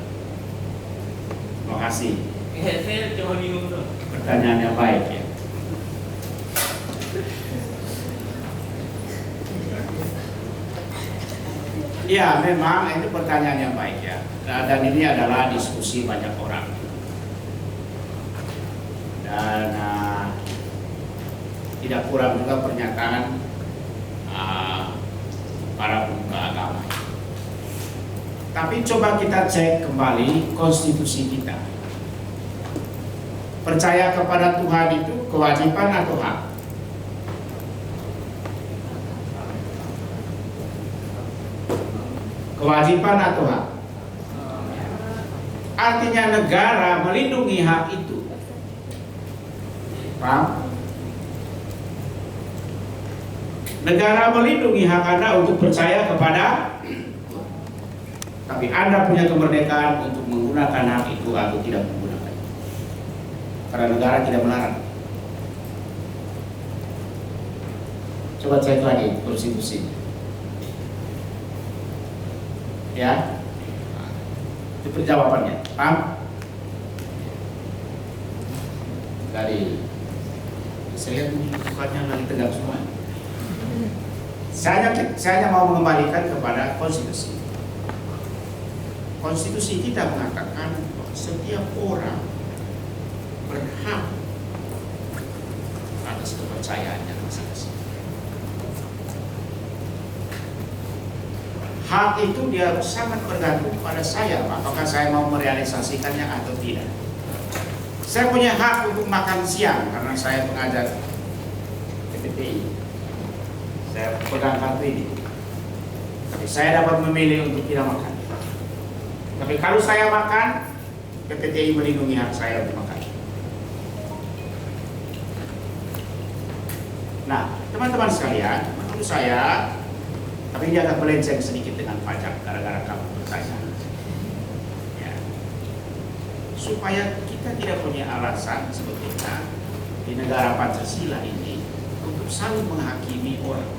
Terima kasih. Saya cuma bingung tuh. Pertanyaan yang baik ya. Ya, memang itu pertanyaan yang baik ya. Dan ini adalah diskusi banyak orang. Dan tidak kurang juga pernyataan para pemuka agama. Tapi coba kita cek kembali konstitusi kita. Percaya kepada Tuhan itu kewajiban atau hak? Kewajiban atau hak? Artinya negara melindungi hak itu. Paham? Negara melindungi hak Anda untuk percaya kepada, tapi Anda punya kemerdekaan untuk menggunakan hak itu atau tidak menggunakan. Karena negara tidak melarang. Coba cek lagi konstitusi. Ya, itu jawabannya. Paham? Dari saya lihat lagi tegak semua. Saya hanya mau mengembalikan kepada konstitusi. Konstitusi kita mengatakan bahwa setiap orang berhak atas kepercayaannya masing-masing. Hak itu dia sangat bergantung pada saya, apakah saya mau merealisasikannya atau tidak. Saya punya hak untuk makan siang karena saya pengajar PPTI. Saya pegang kartu ini. Tapi saya dapat memilih untuk tidak makan. Tapi kalau saya makan, PPTI melindungi hak saya untuk makan. Nah, teman-teman sekalian, menurut saya, tapi dia agak melenceng sedikit dengan pajak gara-gara kamu bertanya. Ya. Supaya kita tidak punya alasan sebetulnya di negara Pancasila ini untuk saling menghakimi orang.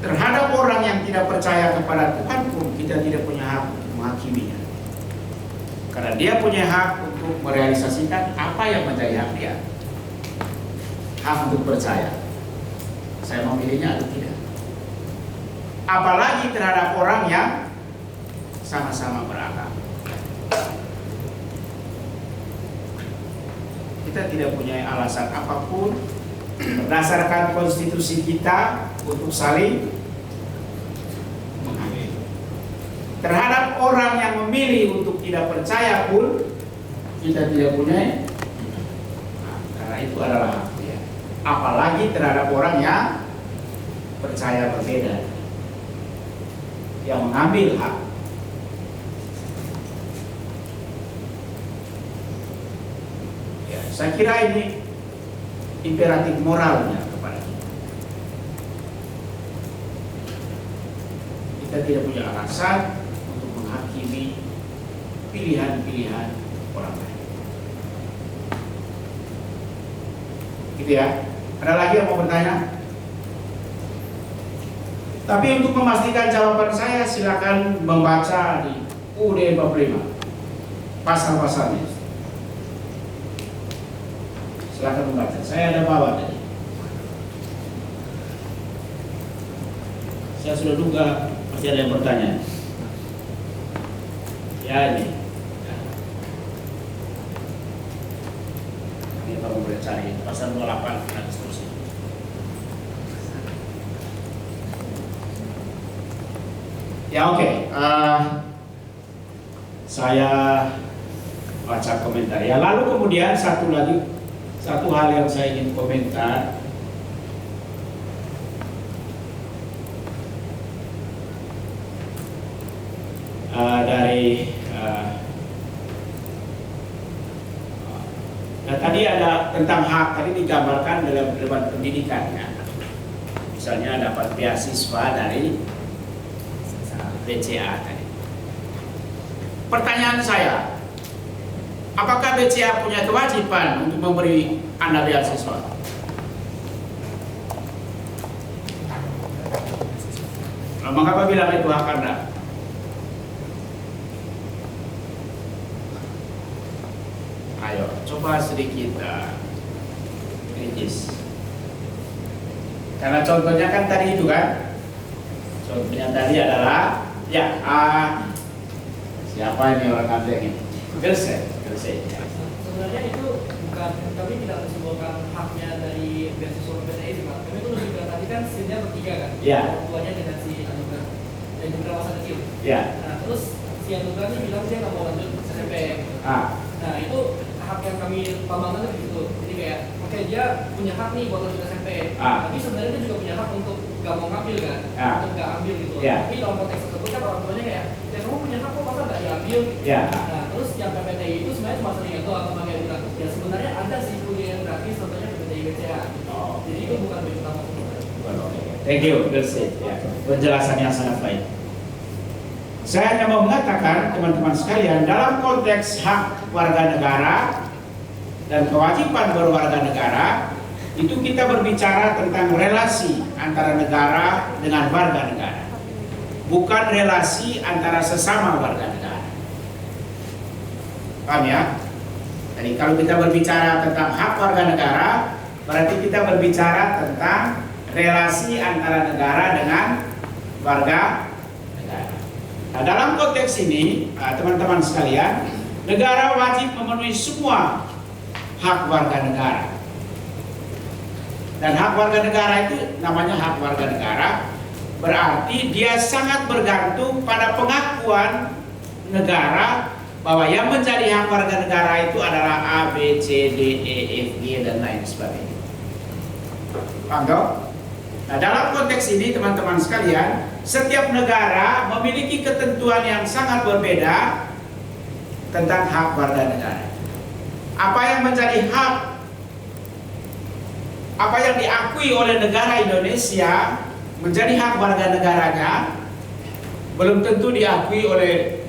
Terhadap orang yang tidak percaya kepada Tuhan pun kita tidak punya hak untuk menghakiminya. Karena dia punya hak untuk merealisasikan apa yang menjadi hak dia. Hak untuk percaya. Saya memilihnya atau tidak. Apalagi terhadap orang yang sama-sama beragama. Kita tidak punya alasan apapun berdasarkan konstitusi kita untuk saling menghakimi. Terhadap orang yang memilih untuk tidak percaya pun kita tidak punya, karena itu adalah hak dia. Apalagi terhadap orang yang percaya berbeda, yang mengambil hak. Ya, saya kira ini imperatif moralnya kepada kita. Kita tidak punya alasan untuk menghakimi pilihan-pilihan orang lain. Gitu ya. Ada lagi yang mau bertanya? Tapi untuk memastikan jawaban saya, silakan membaca di UUD 45 pasal-pasalnya. Silakan membaca. Saya ada bawa tadi. Saya sudah duga masih ada yang bertanya. Ya ini. Ini kamu boleh cari pasal 28 dan seterusnya. Ya oke. Saya baca komentar. Ya lalu kemudian satu hal yang saya ingin komentar. Nah tadi ada tentang hak, tadi digambarkan dalam debat pendidikan ya. Misalnya dapat beasiswa dari BCA tadi. Pertanyaan saya, apakah BCA punya kewajiban untuk memberi Anda beasiswa? Mengapa bilang itu hak Anda? Ayo, coba sedikit kritis. Karena contohnya kan tadi itu kan, contohnya tadi adalah ya siapa ini orang Aceh ini? Gresik. Sebenarnya itu bukan, kami tidak menyimpulkan haknya dari beasiswa PTI, Pak. Kami itu lebih ke tadi kan scene-nya bertiga kan, Ya. orang tuanya dengan si Anugrah dan juga masa kecil. Ya. Nah terus si Anugrah ini bilang dia nggak mau lanjut SMP. Nah itu hak yang kami paham itu gitu. Jadi kayak, oke, dia punya hak nih buat lanjut SMP. Tapi sebenarnya dia juga punya hak untuk nggak mau ngambil kan, untuk nggak ambil gitu. Tapi dalam konteks tersebut kan orang tuanya kayak, ya kamu punya hak kok, masa nggak diambil? Nah terus yang PPTI itu sebenarnya cuma sering itu atau makanya bilang, ya sebenarnya ada sih kuliah yang gratis, contohnya PPTI BCA. Jadi itu bukan baju utama sebenarnya. Thank you, Gresik. Ya, penjelasan yang sangat baik. Saya hanya mau mengatakan teman-teman sekalian, dalam konteks hak warga negara dan kewajiban berwarga negara, itu kita berbicara tentang relasi antara negara dengan warga negara, bukan relasi antara sesama warga negara. Paham ya? Jadi kalau kita berbicara tentang hak warga negara, berarti kita berbicara tentang relasi antara negara dengan warga negara. Nah, dalam konteks ini, teman-teman sekalian, negara wajib memenuhi semua hak warga negara. Dan hak warga negara itu namanya hak warga negara, berarti dia sangat bergantung pada pengakuan negara bahwa yang menjadi hak warga negara itu adalah A, B, C, D, E, F, G, dan lain sebagainya. Paham dong? Nah, dalam konteks ini teman-teman sekalian, setiap negara memiliki ketentuan yang sangat berbeda tentang hak warga negara. Apa yang menjadi hak, apa yang diakui oleh negara Indonesia menjadi hak warga negaranya, belum tentu diakui oleh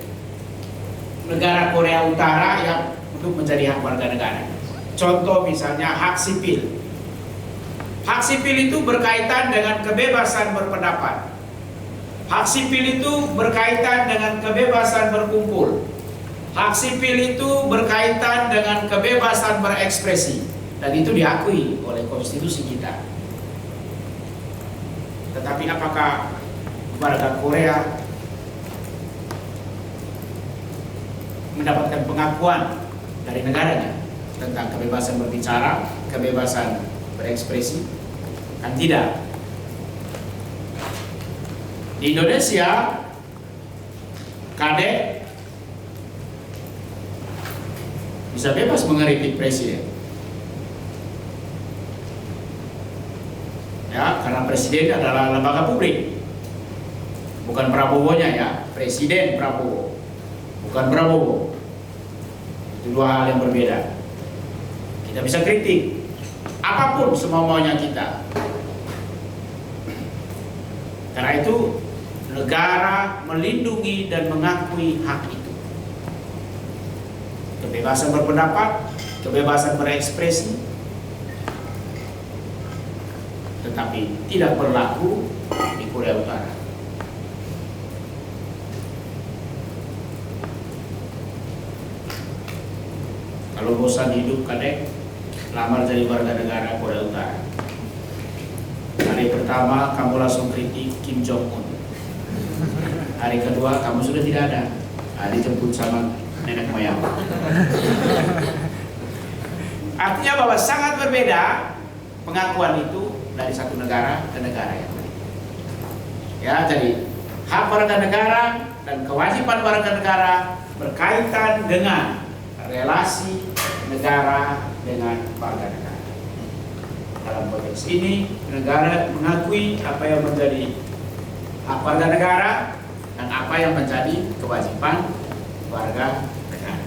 negara Korea Utara yang untuk menjadi hak warga negara. Contoh misalnya hak sipil. Hak sipil itu berkaitan dengan kebebasan berpendapat. Hak sipil itu berkaitan dengan kebebasan berkumpul. Hak sipil itu berkaitan dengan kebebasan berekspresi. Dan itu diakui oleh konstitusi kita. Tetapi apakah warga Korea mendapatkan pengakuan dari negaranya tentang kebebasan berbicara, kebebasan berekspresi? Kan tidak. Di Indonesia, kadek bisa bebas mengkritik presiden. Ya, karena presiden adalah lembaga publik. Bukan Prabowo-nya ya, Presiden Prabowo. Bukan Prabowo. Itu dua hal yang berbeda. Kita bisa kritik apapun semau-maunya kita. Karena itu negara melindungi dan mengakui hak itu. Kebebasan berpendapat, kebebasan berekspresi, tetapi tidak berlaku di Korea Utara. Kalau bosan hidup kadek, lamar jadi warga negara Korea Utara. Hari pertama kamu langsung kritik Kim Jong Un. Hari kedua kamu sudah tidak ada. Dijemput sama nenek moyang. Artinya bahwa sangat berbeda pengakuan itu dari satu negara ke negara yang lain. Ya, jadi hak warga negara dan kewajiban warga negara berkaitan dengan relasi negara dengan warga negara. Dalam konteks ini, negara mengakui apa yang menjadi hak warga negara dan apa yang menjadi kewajiban warga negara.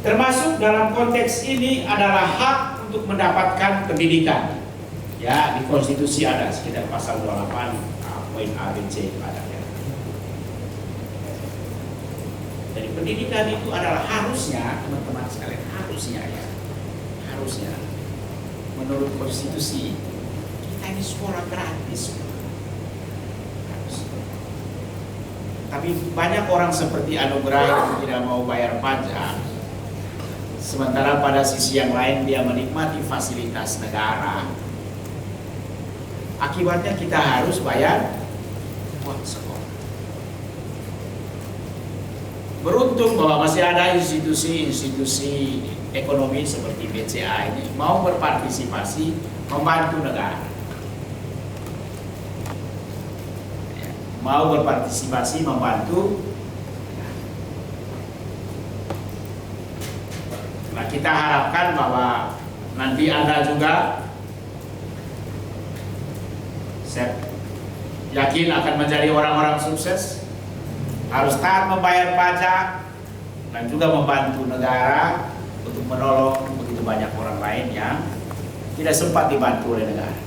Termasuk dalam konteks ini adalah hak untuk mendapatkan pendidikan. Ya, di konstitusi ada sekitar pasal 28 poin A, B, C ada ya. Jadi pendidikan itu adalah harusnya, teman-teman sekalian, harusnya ya, harusnya menurut konstitusi kita ini sekolah gratis. Harus. Tapi banyak orang seperti Anugerah yang tidak mau bayar pajak, sementara pada sisi yang lain dia menikmati fasilitas negara. Akibatnya kita harus bayar uang sekolah. Beruntung bahwa masih ada institusi-institusi ekonomi seperti BCA ini mau berpartisipasi membantu negara. Mau berpartisipasi membantu. Nah, kita harapkan bahwa nanti Anda juga, saya yakin akan menjadi orang-orang sukses, harus taat membayar pajak dan juga membantu negara untuk menolong begitu banyak orang lain yang tidak sempat dibantu oleh negara.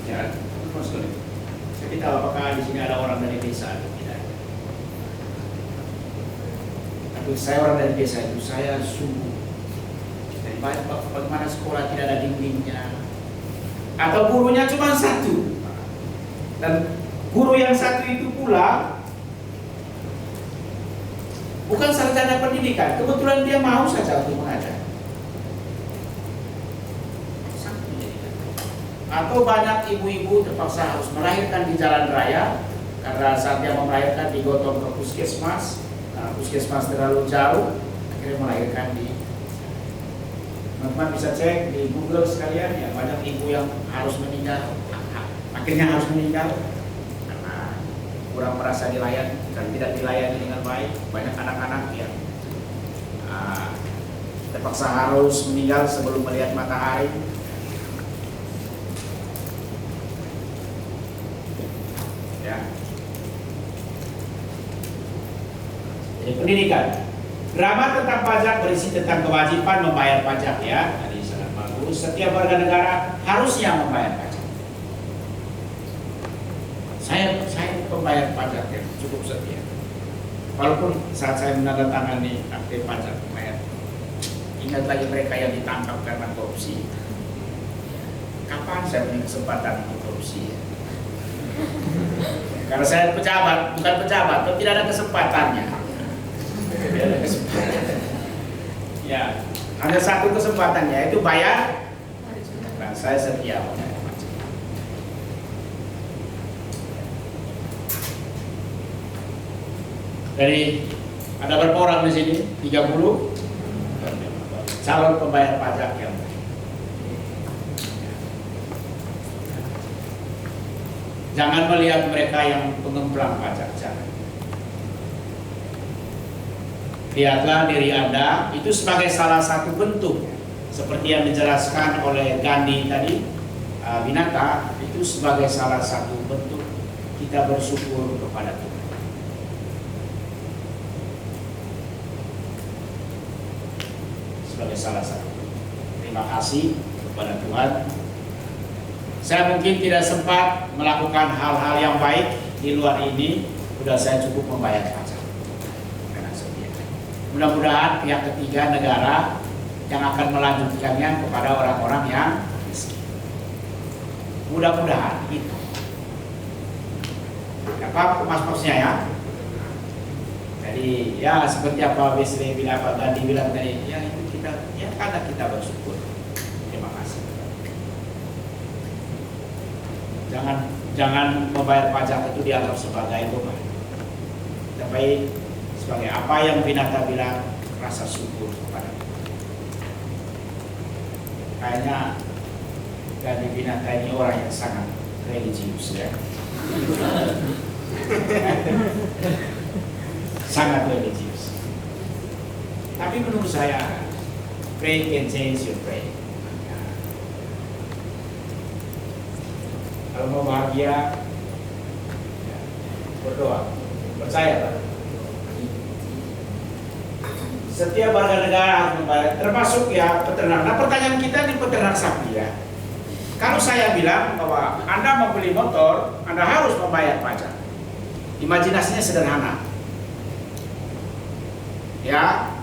Ya, Mas Kuli, saya tahu apakah di sini ada orang dari desa atau tidak. Tapi saya orang dari desa itu, saya sungguh bagaimana sekolah tidak ada dindingnya, atau gurunya cuma satu, dan guru yang satu itu pula bukan sarjana pendidikan, kebetulan dia mau saja untuk mengajar. Atau banyak ibu-ibu terpaksa harus melahirkan di jalan raya karena saat dia mau melahirkan digotong ke puskesmas, puskesmas terlalu jauh, akhirnya melahirkan di. Teman-teman bisa cek di Google sekalian ya, banyak ibu yang harus meninggal, akhirnya harus meninggal karena kurang merasa dilayani dan tidak dilayani dengan baik. Banyak anak-anak yang terpaksa harus meninggal sebelum melihat matahari. Ya. Jadi pendidikan. Drama tentang pajak berisi tentang kewajiban membayar pajak ya. Tadi sangat bagus. Setiap warga negara harusnya membayar pajak. Saya pembayar pajak yang cukup setia. Walaupun saat saya menandatangani akte pajak membayar, ingat lagi mereka yang ditangkap karena korupsi. Kapan saya punya kesempatan untuk korupsi? Karena saya pejabat, bukan pejabat, tapi tidak ada kesempatannya. Ya, hanya satu kesempatannya, yaitu bayar. Dan saya setia. Jadi ada berapa orang di sini? 30 calon pembayar pajak yang jangan melihat mereka yang pengemplang pajak, jangan. Lihatlah diri Anda itu sebagai salah satu bentuk seperti yang dijelaskan oleh Gandhi tadi, Winata, itu sebagai salah satu bentuk kita bersyukur kepada Tuhan. Sebagai salah satu. Terima kasih kepada Tuhan. Saya mungkin tidak sempat melakukan hal-hal yang baik di luar ini, sudah saya cukup membayar pajak. Mudah-mudahan pihak ketiga negara yang akan melanjutkannya kepada orang-orang yang miskin. Mudah-mudahan itu. Apa maksudnya ya? Jadi ya seperti apa Wesley bilang, apa tadi bilang tadi, ya itu kita, ya karena kita bersyukur. Terima kasih. Jangan membayar pajak itu dianggap sebagai beban. Tapi sebagai apa yang Winata bilang, rasa syukur kepada Tuhan. Kayaknya dari Winata ini orang yang sangat religius ya. Sangat religius. Tapi menurut saya, pray can change your pray. Kalau mau bahagia, berdoa, percaya Pak. Setiap warga negara harus membayar, termasuk ya peternak. Nah, pertanyaan kita di peternak sapi ya. Kalau saya bilang bahwa Anda membeli motor, Anda harus membayar pajak. Imajinasinya sederhana. Ya,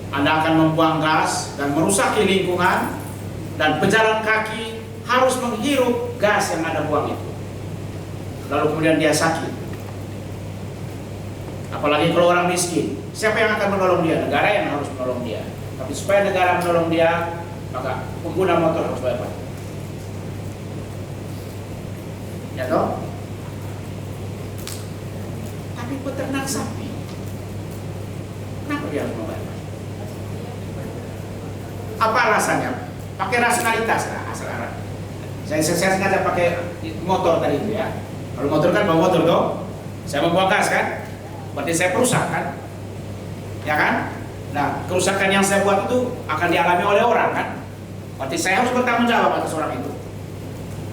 Anda akan membuang gas dan merusaki lingkungan, dan pejalan kaki harus menghirup gas yang Anda buang itu. Lalu kemudian dia sakit. Apalagi kalau orang miskin, siapa yang akan menolong dia? Negara yang harus menolong dia. Tapi supaya negara menolong dia, maka pengguna motor harus bayar pajak. Ya toh? Tapi peternak sapi, kenapa dia harus membayar pajak? Apa alasannya? Pakai rasionalitas lah, asal arah. Saya sengaja pakai motor tadi itu ya. Kalau motor kan bawa motor toh, saya membuang gas kan? Berarti saya perusak kan? Ya kan? Nah, kerusakan yang saya buat itu akan dialami oleh orang kan? Berarti saya harus bertanggung jawab atas orang itu.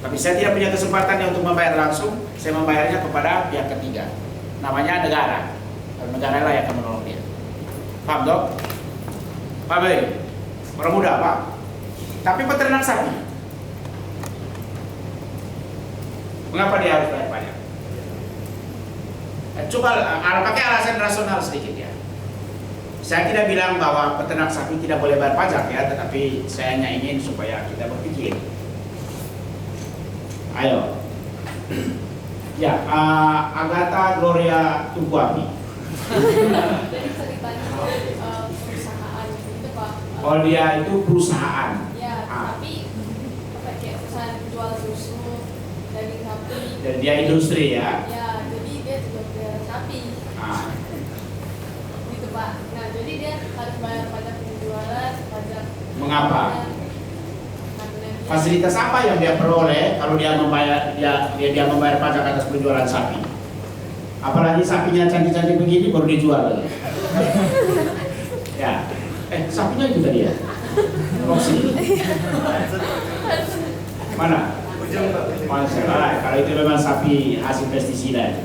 Tapi saya tidak punya kesempatan untuk membayar langsung, saya membayarnya kepada pihak ketiga. Namanya negara. Dan negara lah yang akan menolong dia. Paham dok? Paham ya? Orang muda, Pak. Tapi peternak sapi, mengapa dia harus bayar pajak? Coba pakai alasan rasional sedikit ya. Saya tidak bilang bahwa peternak sapi tidak boleh bayar pajak ya, tetapi saya hanya ingin supaya kita berpikir. Ayo. Ya, Agatha Gloria Tuguapi. Jadi ceritanya perusahaan gitu Pak. Oh dia itu perusahaan. Ya, tapi kayak perusahaan jual susu, daging sapi. Dan dia industri ya. Ya, jadi dia juga pelihara sapi. Gitu Pak. Nah, jadi dia harus bayar pajak penjualan, pajak. Mengapa? Fasilitas apa yang dia peroleh kalau dia membayar dia membayar pajak atas penjualan sapi? Apalagi sapinya cantik-cantik begini baru dijual. Ya, sapinya itu tadi ya. Boxing. Mana? Masalah, kalau itu memang sapi hasil pestisida.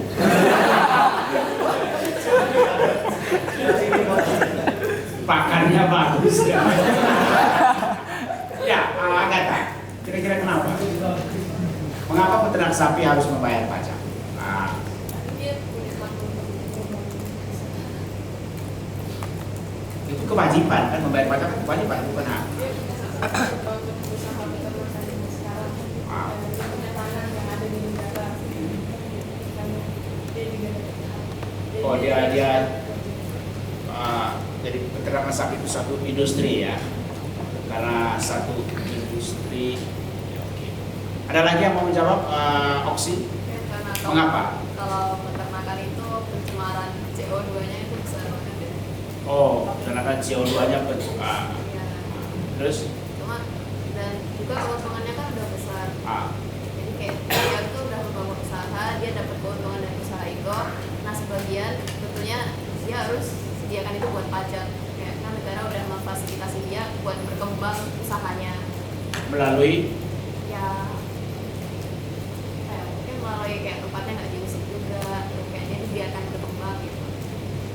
Pakannya bagus ya. Ya, Agatha, kira-kira kenapa? Mengapa peternak sapi harus membayar pajak? Itu kewajiban kan, membayar pajak kan kewajiban, bukan hak. Oh dia jadi peternak sapi itu satu industri ya, karena satu industri. Ya, oke. Ada lagi yang mau menjawab? Oksi? Mengapa? Kalau peternakan itu pencemaran CO2-nya itu besar banget ya. Oh, peternakan CO2-nya besar. Terus? Cuma dan juga keuntungannya kan udah besar. Jadi kayak dia tuh udah membangun usaha, dia dapat keuntungan dari usaha itu. Nah sebagian tentunya dia harus sediakan itu buat pajak. Kayak kan negara udah memfasilitasi dia buat berkembang usahanya. Melalui? Ya, mungkin melalui kayak tempatnya nggak diusik juga, kayak dia dibiarkan berkembang gitu.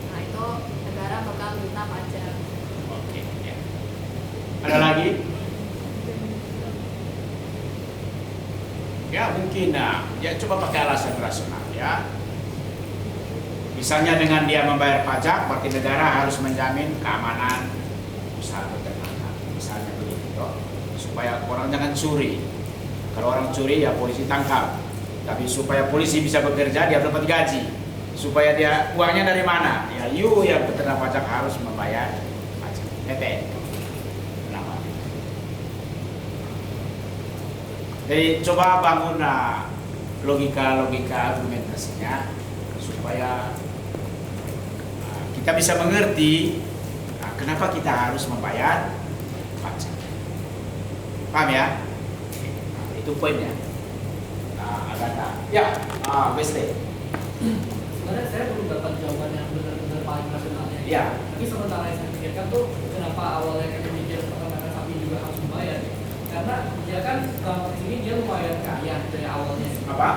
Nah itu negara bakal minta pajak. Oke. Ya. Ada lagi? Ya mungkin, ya coba pakai alasan rasional ya. Misalnya dengan dia membayar pajak, berarti negara harus menjamin keamanan usaha peternakan. Misalnya begitu, supaya orang jangan curi. Kalau orang curi ya polisi tangkap. Tapi supaya polisi bisa bekerja, dia dapat gaji. Supaya dia uangnya dari mana? Ya you yang peternak pajak harus membayar pajak. Kenapa? Jadi coba bangun logika argumentasinya supaya kita bisa mengerti kenapa kita harus membayar pajak. Paham ya? Itu poinnya. Agatha. Ya, Weste. Sebenarnya saya belum dapat jawaban yang benar-benar paling rasionalnya. Ya. Tapi sementara yang saya pikirkan tuh kenapa awalnya kita mikir peternakan sapi juga harus membayar ya? Karena dia kan kalau di sini dia lumayan kaya dari awalnya. Apa?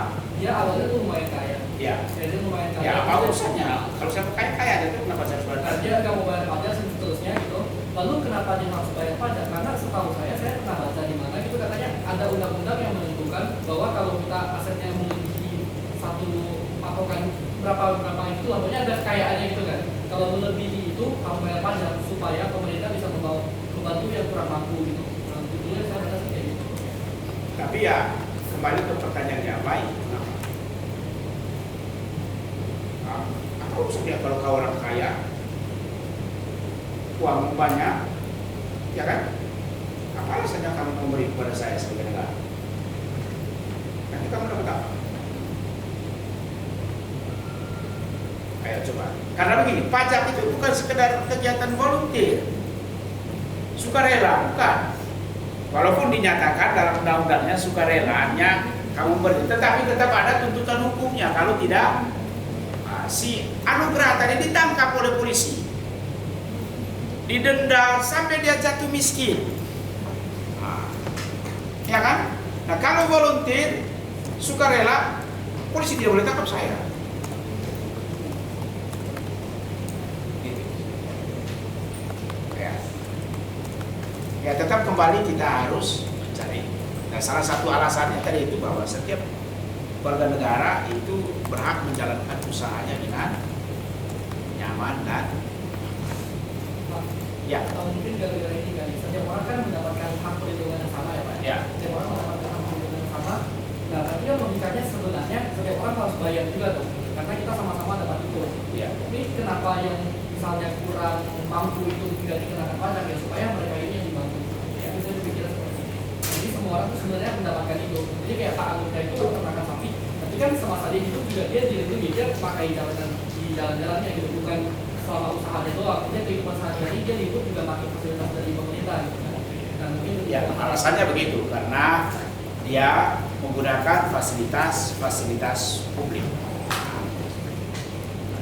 Dia awalnya tuh lumayan kaya. Ya. Jadi lumayan kaya. Ya apa urusannya? Kalau saya kaya aja tuh kenapa saya harus bayar? Dia nggak mau bayar pajak Lalu kenapa dia harus bayar pajak? Karena setahu saya pernah baca di mana itu katanya ada undang-undang yang menentukan bahwa kalau kita asetnya melebihi satu patokan berapa itu, namanya ada kekayaannya gitu kan. Kalau melebihi itu harus bayar pajak supaya pemerintah bisa membantu yang kurang mampu gitu. Nah, sebetulnya saya rasa kayak gitu. Tapi ya kembali ke pertanyaan yang baik. Apa maksudnya kalau kau orang kaya, uang banyak, ya kan? Apa alasannya kamu memberi kepada saya sebagai negara? Nanti kamu dapat apa? Ayo coba. Karena begini, pajak itu bukan sekedar kegiatan volunteer, sukarela, bukan. Walaupun dinyatakan dalam undang-undangnya sukarelanya kamu beri, tetapi tetap ada tuntutan hukumnya. Kalau tidak, si Anugrah tadi ditangkap oleh polisi, didenda sampai dia jatuh miskin, ya kan? Nah kalau volunteer, sukarela, polisi tidak boleh tangkap saya. Ya tetap kembali kita harus mencari. Nah salah satu alasannya tadi itu bahwa setiap warga negara itu berhak menjalankan usahanya dengan nyaman dan ya. Mungkin gara-gara ini kan, setiap orang kan mendapatkan hak perlindungan yang sama ya Pak. Ya. Setiap orang mendapatkan hak perlindungan yang sama. Nah tapi kan logikanya sebenarnya setiap orang harus bayar juga tuh, karena kita sama-sama dapat itu. Ya. Tapi kenapa yang misalnya kurang mampu itu tidak dikenakan pajak ya, supaya mereka ini yang dibantu. Ya, itu saya pikir seperti itu. Jadi semua orang tuh sebenarnya mendapatkan itu. Jadi kayak Pak Anugrah itu ternakan sapi, tapi kan semasa dia hidup juga dia dilindungi, dia pakai di jalan-jalannya gitu, bukan selama usahanya doang. Dia kehidupan sehari-hari dia hidup juga pakai fasilitas dari pemerintah gitu kan. Dan mungkin Ya alasannya begitu karena dia menggunakan fasilitas publik.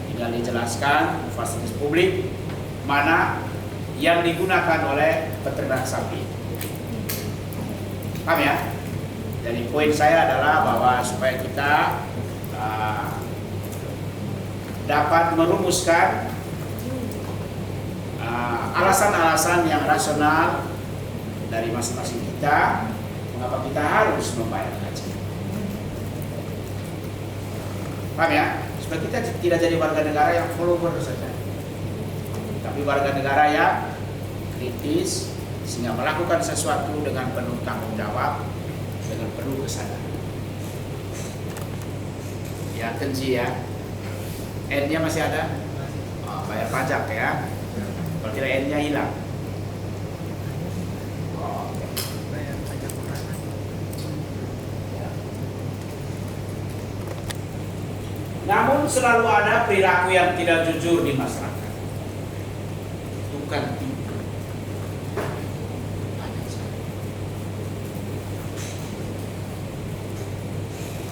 Tinggal dijelaskan fasilitas publik mana yang digunakan oleh peternak sapi. Paham ya? Jadi poin saya adalah bahwa supaya kita dapat merumuskan alasan-alasan yang rasional dari masing-masing kita mengapa kita harus membayar pajak. Paham ya? Supaya kita tidak jadi warga negara yang follower saja, tapi warga negara yang kritis sehingga melakukan sesuatu dengan penuh tanggung jawab, dengan penuh kesadaran. Ya Kenji ya, N-nya masih ada? Oh, bayar pajak ya. Kalau tidak N-nya hilang. Oh, okay. Bayar pajak perorangan. Namun selalu ada perilaku yang tidak jujur di masyarakat. Bukan tidak.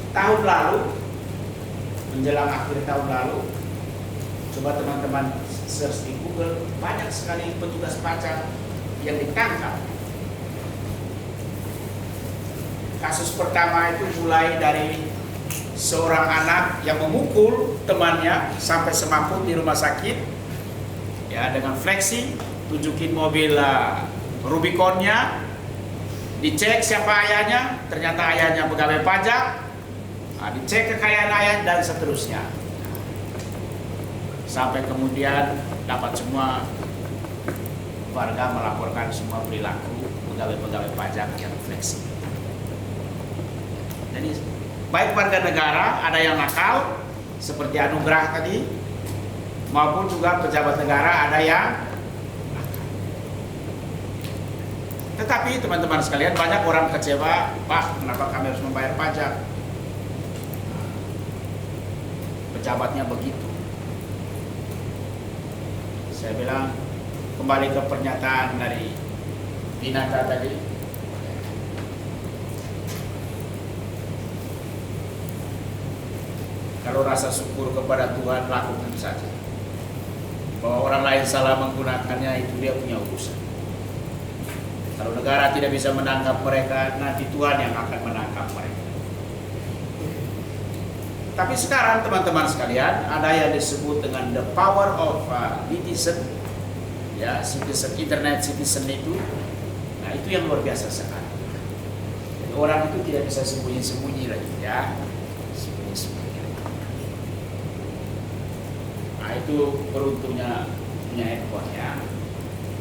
Tahun lalu, menjelang akhir tahun lalu, coba teman-teman search di Google, banyak sekali petugas pajak yang ditangkap. Kasus pertama itu mulai dari seorang anak yang memukul temannya sampai semaput di rumah sakit, ya dengan flexi, tunjukin mobil Rubiconnya, dicek siapa ayahnya, ternyata ayahnya pegawai pajak, dicek kekayaan ayah dan seterusnya, sampai kemudian dapat semua warga melaporkan semua perilaku pegawai-pegawai pajak yang flexi. Jadi baik warga negara ada yang nakal seperti Anugrah tadi, maupun juga pejabat negara ada yang nakal. Tetapi teman-teman sekalian, banyak orang kecewa, Pak, kenapa kami harus membayar pajak? Pejabatnya begitu. Saya bilang kembali ke pernyataan dari Dinata tadi. Kalau rasa syukur kepada Tuhan, lakukan saja. Bahwa orang lain salah menggunakannya, itu dia punya urusan. Kalau negara tidak bisa menangkap mereka, nanti Tuhan yang akan menangkap mereka. Tapi sekarang teman-teman sekalian, ada yang disebut dengan the power of netizen, ya, citizen, internet citizen itu. Nah, itu yang luar biasa sekali. Jadi orang itu tidak bisa sembunyi-sembunyi lagi, ya. Sembunyi-sembunyi. Nah, itu beruntungnya punya handphone, ya.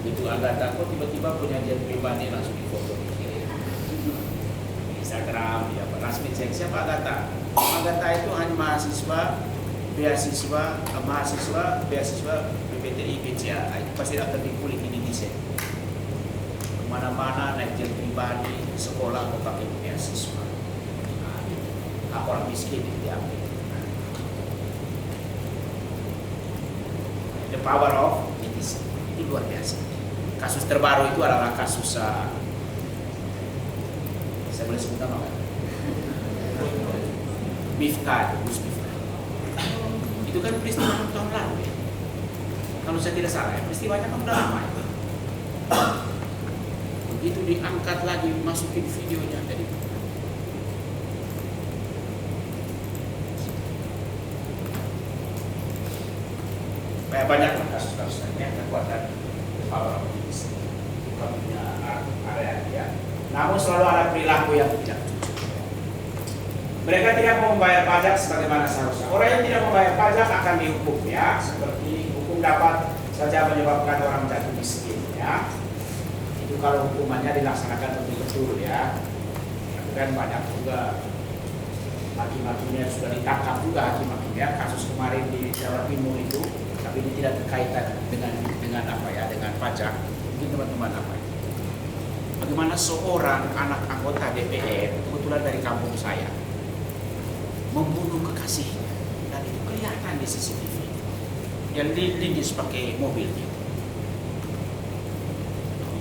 Begitu Agatha kok tiba-tiba punya jet pribadi langsung difoto dikirim. Instagram, ya, langsung dicek siapa Agatha. Agatha itu hanya mahasiswa beasiswa PPTI BCA. Itu pasti akan dikulik di Indonesia. Kemana-mana naik jet pribadi, sekolah mau pakai beasiswa. Nah, hak orang miskin itu diambil. The power of netizen itu luar biasa. Kasus terbaru itu adalah kasus saya boleh sebut nama kan? Miftah, Gus Miftah. Itu kan peristiwa tahun lalu ya. Kalau saya tidak salah, peristiwanya kan udah lama itu. Begitu diangkat lagi, masukin videonya tadi. Banyak kasus-kasus ini kekuatan power of netizen. Bukan punya area ya. Namun selalu ada perilaku yang tidak jujur. Mereka tidak mau membayar pajak sebagaimana seharusnya. Orang yang tidak membayar pajak akan dihukum, ya. Seperti hukum dapat saja menyebabkan orang jatuh miskin, ya. Itu kalau hukumannya dilaksanakan betul-betul, ya. Tapi kan banyak juga hakim-hakimnya sudah ditangkap juga hakim-hakimnya. Kasus kemarin di Jawa Timur itu, tapi ini tidak berkaitan dengan apa ya, dengan pajak. Mungkin teman-teman apa ya? Bagaimana seorang anak anggota DPR, kebetulan dari kampung saya, membunuh kekasihnya, dan itu kelihatan di CCTV. Yang lindis pakai mobil dia.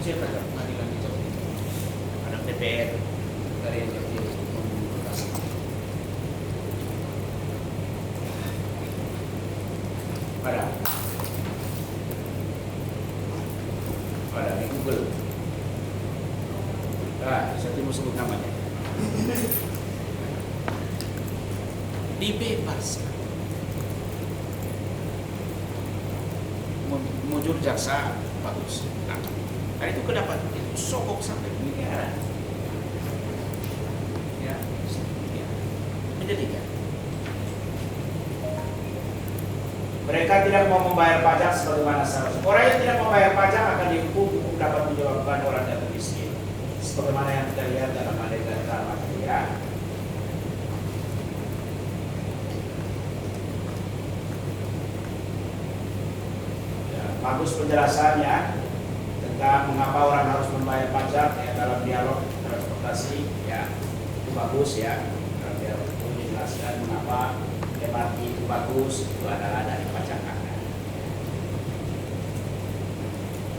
Siapa yang pengadilan di Jawa Timur? Anak DPR dari yang Jawa Timur membunuh kekasihnya. Pada di Google. Nah, saya mau sebut namanya. Dibebaskan. Mujur jaksa bagus. Nah, itu kenapa itu sokok sampai miliaran? Ya, menjadikan. Mereka tidak mau membayar pajak sebagaimana seharusnya. Orang yang tidak membayar pajak akan dihukum dapat menyebabkan orang jatuh miskin. Sebagaimana yang kita lihat dalam adegan drama tadi, ya. Bagus penjelasannya tentang mengapa orang harus membayar pajak ya, dalam dialog transportasi, ya. Itu bagus, ya. Dalam dialog itu dijelaskan mengapa MRT itu bagus, itu adalah dari pajak Anda.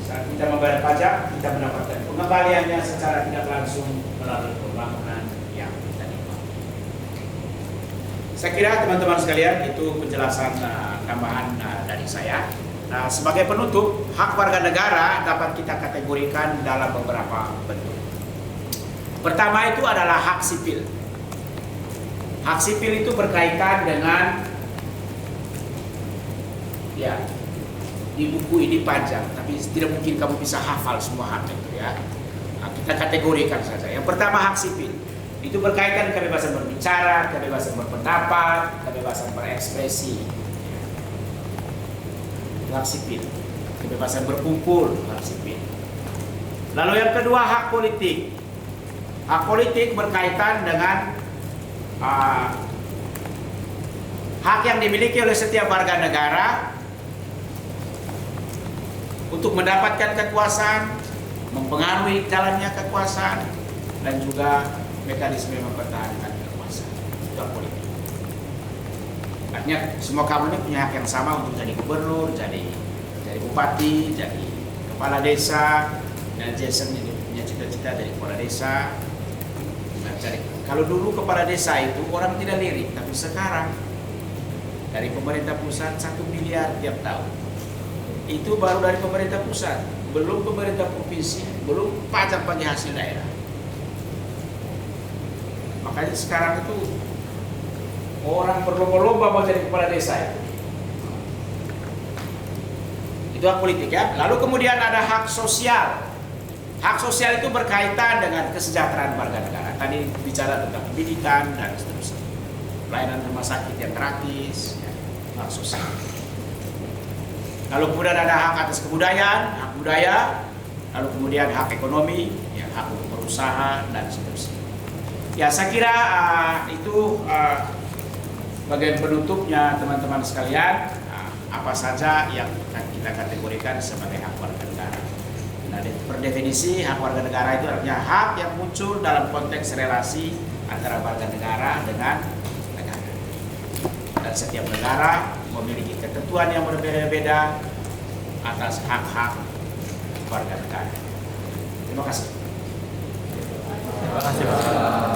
Saat kita membayar pajak, kita mendapatkan pengembaliannya secara tidak langsung melalui pembangunan yang kita nikmati. Saya kira teman-teman sekalian itu penjelasan tambahan dari saya. Nah, sebagai penutup, hak warga negara dapat kita kategorikan dalam beberapa bentuk. Pertama itu adalah hak sipil. Hak sipil itu berkaitan dengan, ya, di buku ini panjang, tapi tidak mungkin kamu bisa hafal semua hak itu, ya. Nah, kita kategorikan saja. Yang pertama hak sipil itu berkaitan kebebasan berbicara, kebebasan berpendapat, kebebasan berekspresi. Hak sipil, kebebasan berkumpul, hak sipil. Lalu yang kedua hak politik. Hak politik berkaitan dengan hak yang dimiliki oleh setiap warga negara untuk mendapatkan kekuasaan, mempengaruhi jalannya kekuasaan, dan juga mekanisme mempertahankan kekuasaan. Itu hak politik. Artinya semua kamu ini punya hak yang sama untuk jadi gubernur, jadi bupati, jadi kepala desa. Dan Jason ini punya cita-cita dari kepala desa. Kalau dulu kepala desa itu orang tidak lirik, tapi sekarang dari pemerintah pusat 1 miliar tiap tahun. Itu baru dari pemerintah pusat, belum pemerintah provinsi, belum pajak bagi hasil daerah. Makanya sekarang itu orang berlomba-lomba mau jadi kepala desa itu. Itu hak politik ya. Lalu kemudian ada hak sosial. Hak sosial itu berkaitan dengan kesejahteraan warga negara. Tadi bicara tentang pendidikan dan seterusnya. Pelayanan rumah sakit yang gratis, ya, hak sosial. Lalu kemudian ada hak atas kebudayaan, hak budaya. Lalu kemudian hak ekonomi, ya, hak untuk berusaha dan seterusnya. Ya, saya kira itu bagian penutupnya teman-teman sekalian. Apa saja yang kita kategorikan sebagai hak warga negara. Nah, per definisi hak warga negara itu artinya hak yang muncul dalam konteks relasi antara warga negara dengan negara. Dan setiap negara memiliki ketentuan yang berbeda-beda atas hak-hak warga negara. Terima kasih. Terima kasih Pak.